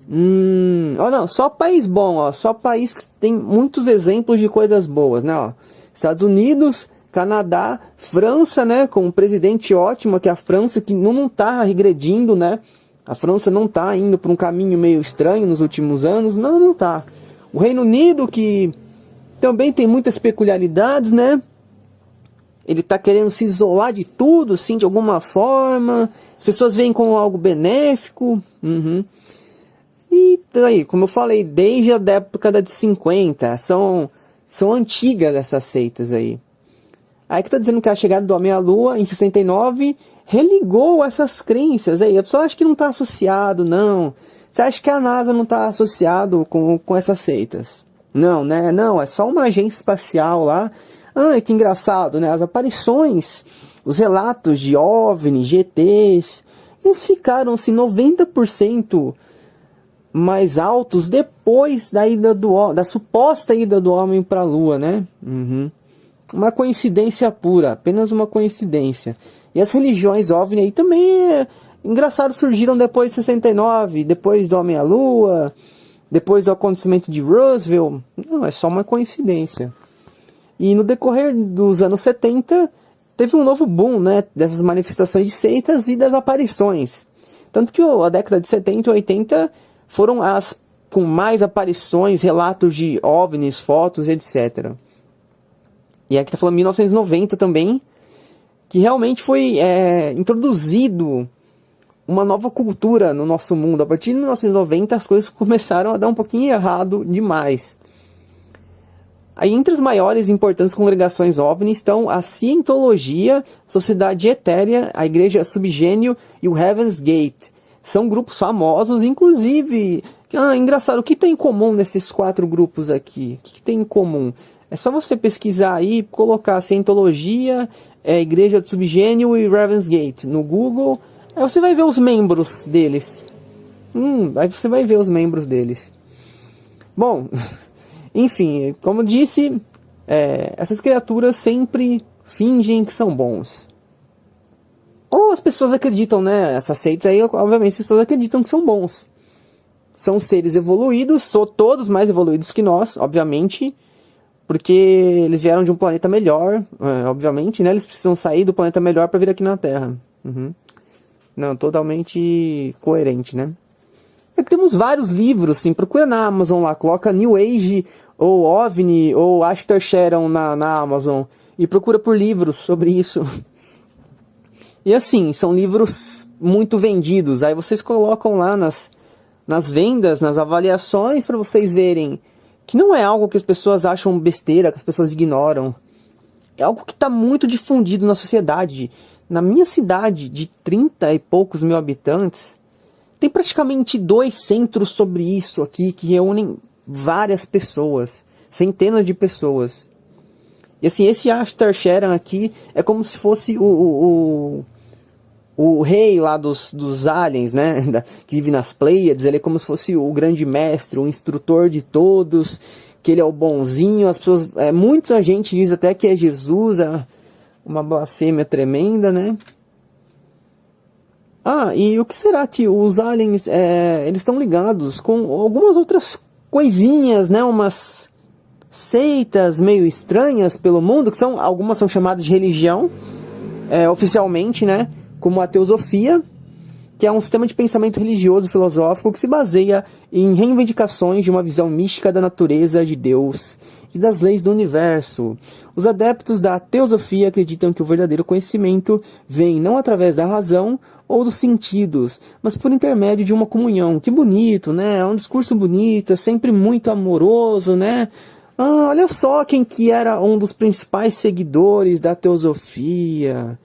Não, só país bom, só país que tem muitos exemplos de coisas boas, né? Estados Unidos, Canadá, França, né? Com um presidente ótimo, que é a França, que não está regredindo, né? A França não está indo por um caminho meio estranho nos últimos anos, não está. O Reino Unido, que também tem muitas peculiaridades, né? Ele está querendo se isolar de tudo, assim, de alguma forma. As pessoas veem como algo benéfico. E aí, como eu falei, desde a década de 50, são antigas essas seitas aí. Aí que está dizendo que a chegada do homem à Lua, em 69, religou essas crenças aí. A pessoa acha que não está associado, não. Você acha que a NASA não está associado com essas seitas? Não, né? Não, é só uma agência espacial lá. Que engraçado, né? As aparições, os relatos de OVNI, GTs, eles ficaram assim 90% mais altos depois da suposta ida do homem para a Lua, né? Uma coincidência pura, apenas uma coincidência. E as religiões OVNI aí também engraçado, surgiram depois de 69, depois do Homem à Lua, depois do acontecimento de Roswell. Não, é só uma coincidência. E no decorrer dos anos 70, teve um novo boom, né, dessas manifestações de seitas e das aparições. Tanto que a década de 70 e 80 foram as com mais aparições, relatos de OVNIs, fotos, etc. E aqui está falando 1990 também, que realmente foi introduzido uma nova cultura no nosso mundo. A partir de 1990 as coisas começaram a dar um pouquinho errado demais. Aí, entre as maiores e importantes congregações OVNI estão a Cientologia, Sociedade Etérea, a Igreja Subgênio e o Heaven's Gate. São grupos famosos, inclusive... engraçado, o que tem em comum nesses 4 grupos aqui? O que tem em comum? É só você pesquisar aí, colocar Cientologia, Igreja do Subgênio e Heaven's Gate no Google. Aí você vai ver os membros deles. Aí você vai ver os membros deles. Bom... Enfim, como disse, essas criaturas sempre fingem que são bons. Ou as pessoas acreditam, né? Essas seitas aí, obviamente, as pessoas acreditam que são bons. São seres evoluídos, todos mais evoluídos que nós, obviamente, porque eles vieram de um planeta melhor, obviamente, né? Eles precisam sair do planeta melhor para vir aqui na Terra. Não, totalmente coerente, né? Temos vários livros, assim, procura na Amazon lá, coloca New Age, ou OVNI, ou Ashtar Sharon na Amazon, e procura por livros sobre isso. E assim, são livros muito vendidos, aí vocês colocam lá nas vendas, nas avaliações, para vocês verem que não é algo que as pessoas acham besteira, que as pessoas ignoram. É algo que está muito difundido na sociedade. Na minha cidade, de 30 e poucos mil habitantes, tem praticamente 2 centros sobre isso aqui, que reúnem várias pessoas, centenas de pessoas. E assim, esse Ashtar Sharon aqui é como se fosse o rei lá dos aliens, né, que vive nas Pleiades. Ele é como se fosse o grande mestre, o instrutor de todos, que ele é o bonzinho. As pessoas, muita gente diz até que é Jesus, uma blasfêmia tremenda, né? E o que será que os aliens, eles estão ligados com algumas outras coisinhas, né? Umas seitas meio estranhas pelo mundo, que algumas são chamadas de religião, oficialmente, né? Como a teosofia, que é um sistema de pensamento religioso e filosófico que se baseia em reivindicações de uma visão mística da natureza de Deus e das leis do universo. Os adeptos da teosofia acreditam que o verdadeiro conhecimento vem não através da razão ou dos sentidos, mas por intermédio de uma comunhão. Que bonito, né? É um discurso bonito, é sempre muito amoroso, né? Olha só quem que era um dos principais seguidores da teosofia.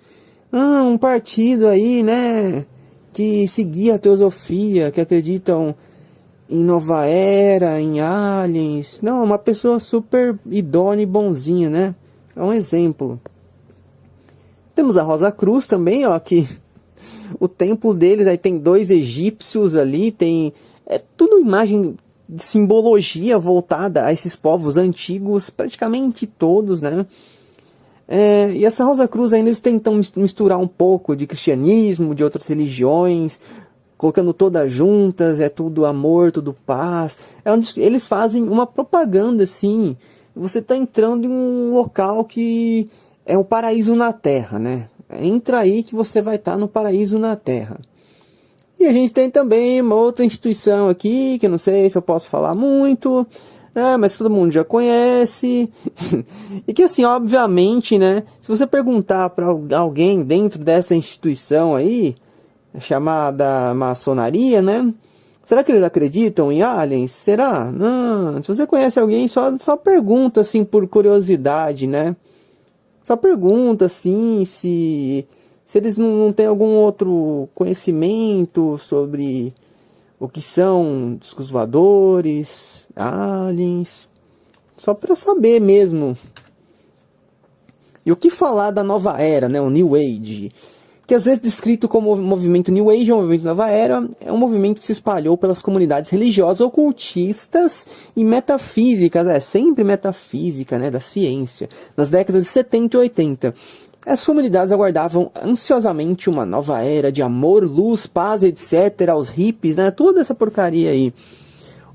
Um partido aí, né? Que seguia a teosofia, que acreditam em nova era, em aliens. Não, uma pessoa super idônea e bonzinha, né? É um exemplo. Temos a Rosa Cruz também, ó, que o templo deles, aí tem 2 egípcios ali, tudo imagem de simbologia voltada a esses povos antigos, praticamente todos, né? E essa Rosa Cruz ainda eles tentam misturar um pouco de cristianismo, de outras religiões, colocando todas juntas, é tudo amor, tudo paz. Eles fazem uma propaganda assim, você está entrando em um local que é um paraíso na Terra, né? Entra aí que você vai estar no paraíso na Terra. E a gente tem também uma outra instituição aqui, que eu não sei se eu posso falar muito, mas todo mundo já conhece. E que assim, obviamente, né, se você perguntar para alguém dentro dessa instituição aí, chamada maçonaria, né, será que eles acreditam em aliens? Será? Não, se você conhece alguém, só pergunta assim por curiosidade, né? Só pergunta assim se eles não têm algum outro conhecimento sobre o que são discos voadores, aliens, só para saber mesmo. E o que falar da nova era, né, o New Age, que às vezes descrito como movimento New Age, ou movimento nova era, é um movimento que se espalhou pelas comunidades religiosas, ocultistas e metafísicas, sempre metafísica, né, da ciência, nas décadas de 70 e 80. As comunidades aguardavam ansiosamente uma nova era de amor, luz, paz, etc., aos hippies, né, toda essa porcaria aí.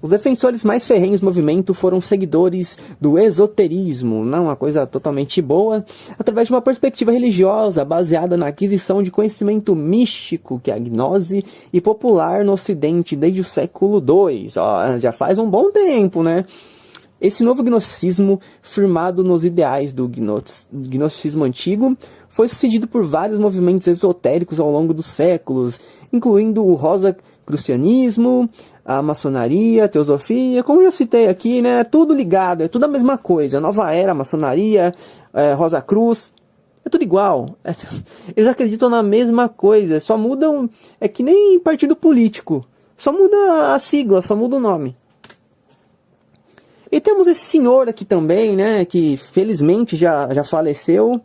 Os defensores mais ferrenhos do movimento foram seguidores do esoterismo, não uma coisa totalmente boa, através de uma perspectiva religiosa baseada na aquisição de conhecimento místico, que é a gnose, e popular no Ocidente desde o século II. Já faz um bom tempo, né? Esse novo gnosticismo, firmado nos ideais do gnosticismo antigo, foi sucedido por vários movimentos esotéricos ao longo dos séculos, incluindo o crucianismo, a maçonaria, a teosofia, como eu já citei aqui, né? É tudo ligado, é tudo a mesma coisa. Nova Era, maçonaria, Rosa Cruz, é tudo igual. Eles acreditam na mesma coisa, só mudam, é que nem partido político. Só muda a sigla, só muda o nome. E temos esse senhor aqui também, né, que felizmente já faleceu.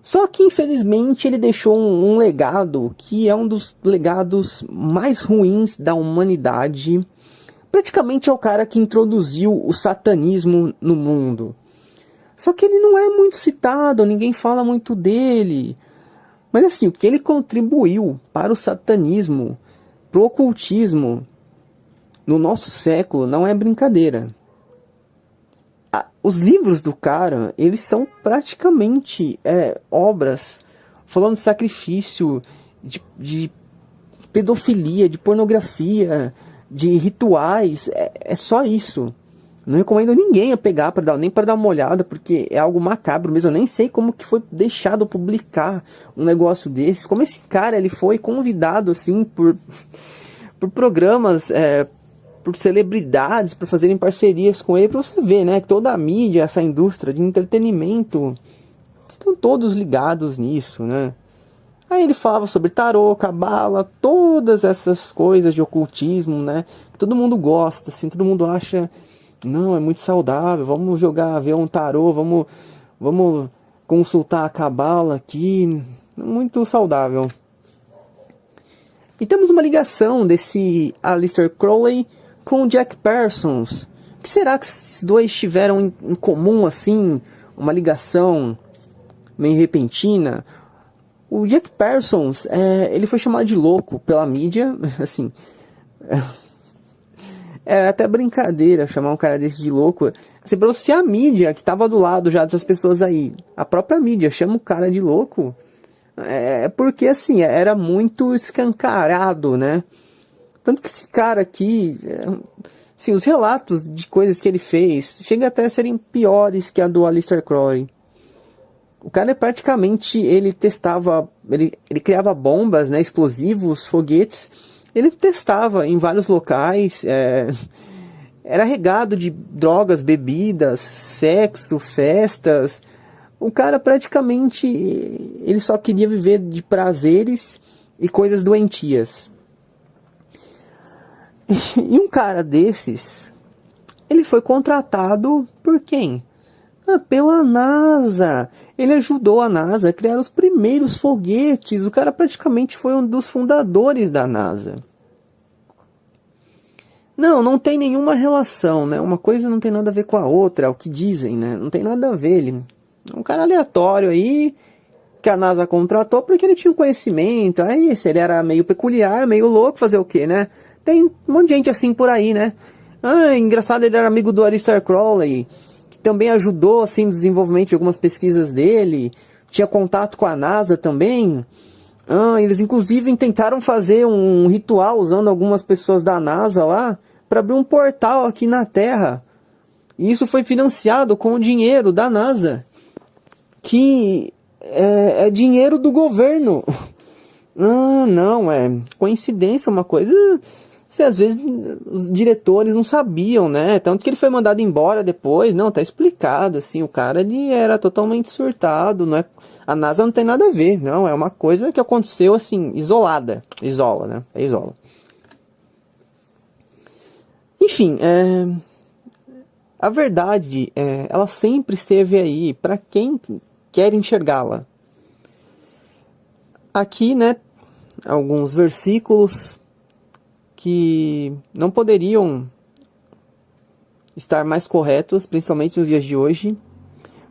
Só que infelizmente ele deixou um legado que é um dos legados mais ruins da humanidade. Praticamente é o cara que introduziu o satanismo no mundo. Só que ele não é muito citado, ninguém fala muito dele. Mas assim, o que ele contribuiu para o satanismo, para o ocultismo, no nosso século, não é brincadeira. Os livros do cara, eles são praticamente obras falando de sacrifício, de pedofilia, de pornografia, de rituais. É só isso. Não recomendo ninguém a pegar nem para dar uma olhada, porque é algo macabro mesmo. Eu nem sei como que foi deixado publicar um negócio desse. Como esse cara ele foi convidado assim por programas, por celebridades, para fazerem parcerias com ele, para você ver, né, que toda a mídia, essa indústria de entretenimento, estão todos ligados nisso, né. Aí ele falava sobre tarô, cabala, todas essas coisas de ocultismo, né, que todo mundo gosta, assim, todo mundo acha, não, é muito saudável, vamos jogar, ver um tarô, vamos consultar a cabala aqui, muito saudável. E temos uma ligação desse Aleister Crowley com o Jack Parsons. O que será que esses dois tiveram em comum, assim, uma ligação meio repentina? O Jack Parsons, ele foi chamado de louco pela mídia, assim, é até brincadeira chamar um cara desse de louco. Assim, pra você, a mídia que tava do lado já dessas pessoas aí, a própria mídia chama o cara de louco, porque assim, era muito escancarado, né? Tanto que esse cara aqui, assim, os relatos de coisas que ele fez, chega até a serem piores que a do Aleister Crowley. O cara praticamente, ele testava, ele criava bombas, né, explosivos, foguetes, ele testava em vários locais, era regado de drogas, bebidas, sexo, festas. O cara praticamente, ele só queria viver de prazeres e coisas doentias. E um cara desses, ele foi contratado por quem? Pela NASA. Ele ajudou a NASA a criar os primeiros foguetes. O cara praticamente foi um dos fundadores da NASA. Não tem nenhuma relação, né? Uma coisa não tem nada a ver com a outra, é o que dizem, né? Não tem nada a ver. Ele é um cara aleatório aí, que a NASA contratou porque ele tinha um conhecimento. Aí ele era meio peculiar, meio louco, fazer o quê, né? Tem um monte de gente assim por aí, né? Engraçado, ele era amigo do Aleister Crowley, que também ajudou assim, no desenvolvimento de algumas pesquisas dele. Tinha contato com a NASA também. Eles inclusive tentaram fazer um ritual usando algumas pessoas da NASA lá para abrir um portal aqui na Terra. E isso foi financiado com o dinheiro da NASA, que é dinheiro do governo. Não, é coincidência, uma coisa. Se às vezes os diretores não sabiam, né? Tanto que ele foi mandado embora depois. Não, tá explicado, assim, o cara ele era totalmente surtado, não é? A NASA não tem nada a ver, não, é uma coisa que aconteceu assim, isolada. Isola, né? Isola. Enfim, a verdade, ela sempre esteve aí, para quem quer enxergá-la. Aqui, né, alguns versículos que não poderiam estar mais corretos, principalmente nos dias de hoje,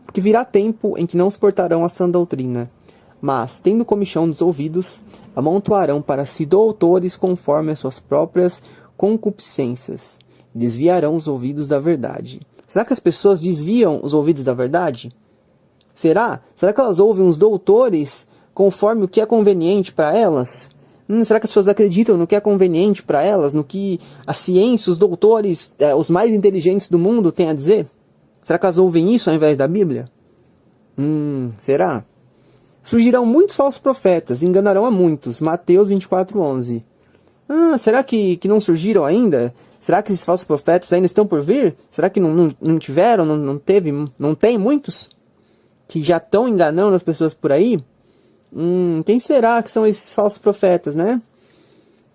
porque virá tempo em que não suportarão a sã doutrina, mas, tendo comichão nos ouvidos, amontoarão para si doutores conforme as suas próprias concupiscências, desviarão os ouvidos da verdade. Será que as pessoas desviam os ouvidos da verdade? Será? Será que elas ouvem os doutores conforme o que é conveniente para elas? Será que as pessoas acreditam no que é conveniente para elas, no que a ciência, os doutores, os mais inteligentes do mundo têm a dizer? Será que elas ouvem isso ao invés da Bíblia? Será? Surgirão muitos falsos profetas, enganarão a muitos. Mateus 24:11. Será que não surgiram ainda? Será que esses falsos profetas ainda estão por vir? Será que não tiveram, não teve, não tem muitos que já estão enganando as pessoas por aí? Quem será que são esses falsos profetas, né?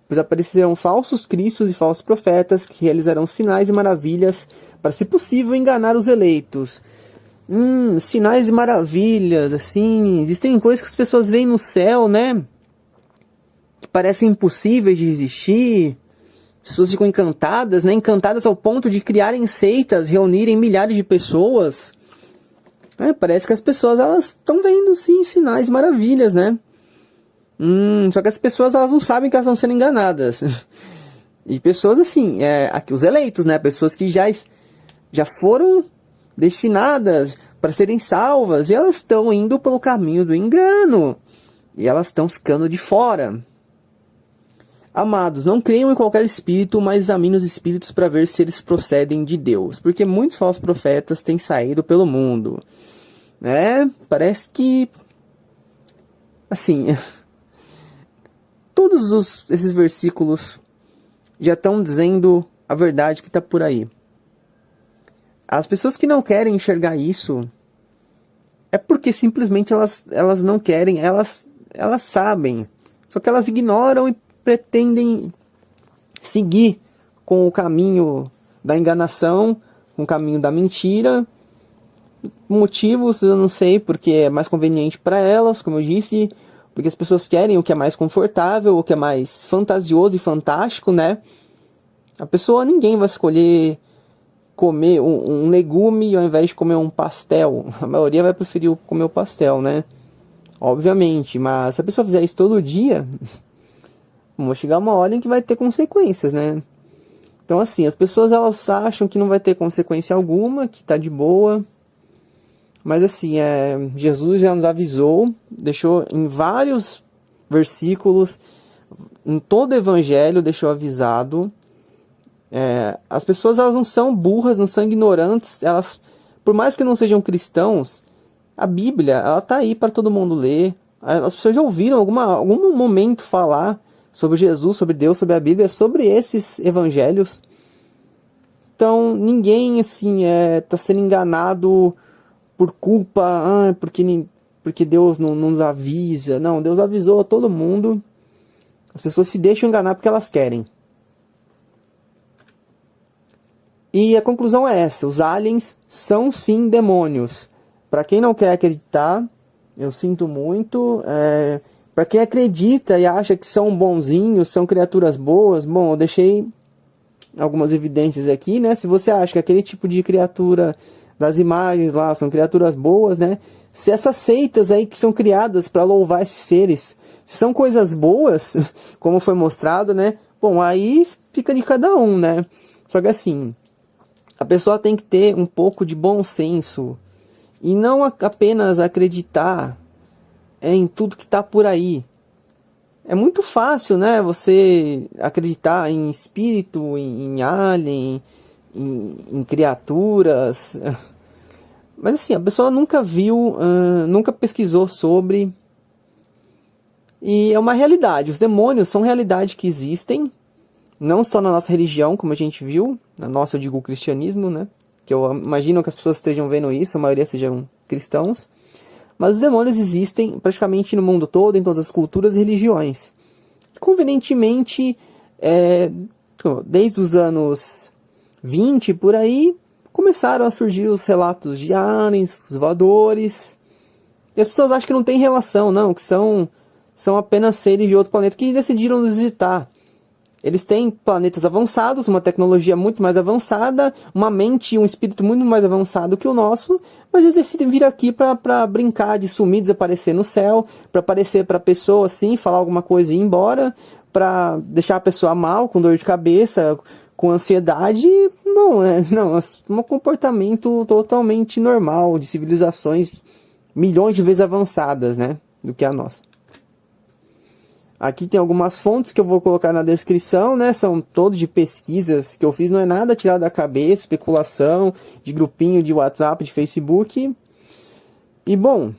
Pois aparecerão falsos cristos e falsos profetas que realizarão sinais e maravilhas para, se possível, enganar os eleitos. Sinais e maravilhas, assim, existem coisas que as pessoas veem no céu, né? Que parecem impossíveis de existir. As pessoas ficam encantadas, né? Encantadas ao ponto de criarem seitas, reunirem milhares de pessoas. Parece que as pessoas, elas estão vendo, sim, sinais e maravilhas, né? Só que as pessoas, elas não sabem que elas estão sendo enganadas. E pessoas assim, aqui, os eleitos, né? Pessoas que já foram destinadas para serem salvas, e elas estão indo pelo caminho do engano. E elas estão ficando de fora. Amados, não creiam em qualquer espírito, mas examinem os espíritos para ver se eles procedem de Deus. Porque muitos falsos profetas têm saído pelo mundo. Parece que, assim, todos esses versículos já estão dizendo a verdade que está por aí. As pessoas que não querem enxergar isso é porque simplesmente elas não querem, elas sabem, só que elas ignoram e pretendem seguir com o caminho da enganação, com o caminho da mentira. Motivos eu não sei, porque é mais conveniente para elas, como eu disse, porque as pessoas querem o que é mais confortável, o que é mais fantasioso e fantástico, né? Ninguém vai escolher comer um legume ao invés de comer um pastel. A maioria vai preferir comer o pastel, né? Obviamente, mas se a pessoa fizer isso todo dia, vai chegar uma hora em que vai ter consequências, né? Então, assim, as pessoas, elas acham que não vai ter consequência alguma, que tá de boa. Mas, assim, Jesus já nos avisou, deixou em vários versículos, em todo o evangelho deixou avisado. As pessoas, elas não são burras, não são ignorantes, elas, por mais que não sejam cristãos, a Bíblia, ela tá aí para todo mundo ler. As pessoas já ouviram algum momento falar sobre Jesus, sobre Deus, sobre a Bíblia, sobre esses evangelhos. Então, ninguém, assim, tá sendo enganado por culpa, porque Deus não nos avisa. Não, Deus avisou a todo mundo. As pessoas se deixam enganar porque elas querem. E a conclusão é essa: os aliens são sim demônios. Para quem não quer acreditar, eu sinto muito. Para quem acredita e acha que são bonzinhos, são criaturas boas, bom, eu deixei algumas evidências aqui, né? Se você acha que aquele tipo de criatura das imagens lá são criaturas boas, né? Se essas seitas aí que são criadas para louvar esses seres, se são coisas boas, como foi mostrado, né? Bom, aí fica de cada um, né? Só que assim, a pessoa tem que ter um pouco de bom senso e não apenas acreditar em tudo que está por aí. É muito fácil, né? Você acreditar em espírito, em alien, em criaturas. Mas assim, a pessoa nunca viu, nunca pesquisou sobre. E é uma realidade. Os demônios são realidade que existem. Não só na nossa religião, como a gente viu. Na nossa, eu digo, o cristianismo, né? Que eu imagino que as pessoas estejam vendo isso, a maioria sejam cristãos. Mas os demônios existem praticamente no mundo todo, em todas as culturas e religiões. Convenientemente, desde os anos 20, por aí, começaram a surgir os relatos de aliens, os voadores. E as pessoas acham que não tem relação, não, que são apenas seres de outro planeta que decidiram nos visitar. Eles têm planetas avançados, uma tecnologia muito mais avançada, uma mente e um espírito muito mais avançado que o nosso, mas eles decidem vir aqui para brincar de sumir, desaparecer no céu, para aparecer para a pessoa assim, falar alguma coisa e ir embora, para deixar a pessoa mal, com dor de cabeça, com ansiedade. Não, é um comportamento totalmente normal de civilizações milhões de vezes avançadas, né, do que a nossa. Aqui tem algumas fontes que eu vou colocar na descrição, né? São todos de pesquisas que eu fiz, não é nada tirado da cabeça, especulação, de grupinho de WhatsApp, de Facebook. E bom,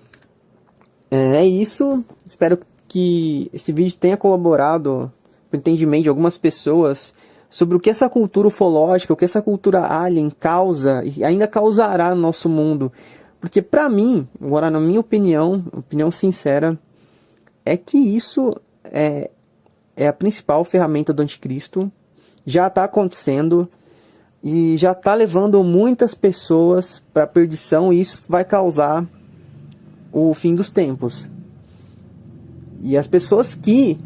é isso. Espero que esse vídeo tenha colaborado entendimento de algumas pessoas sobre o que essa cultura ufológica, o que essa cultura alien causa e ainda causará no nosso mundo. Porque pra mim, agora na minha opinião sincera, é que isso é a principal ferramenta do anticristo, já está acontecendo e já está levando muitas pessoas para a perdição, e isso vai causar o fim dos tempos. E as pessoas que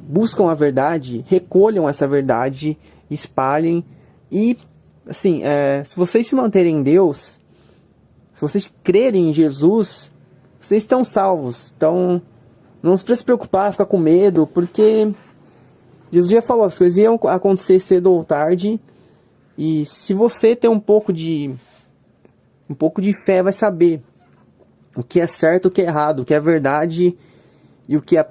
buscam a verdade, recolham essa verdade, espalhem, e assim, se vocês se manterem em Deus, se vocês crerem em Jesus, vocês estão salvos. Então não se precisa se preocupar, ficar com medo, porque Jesus já falou, as coisas iam acontecer cedo ou tarde, e se você tem um pouco de fé, vai saber o que é certo, o que é errado, o que é verdade e o que é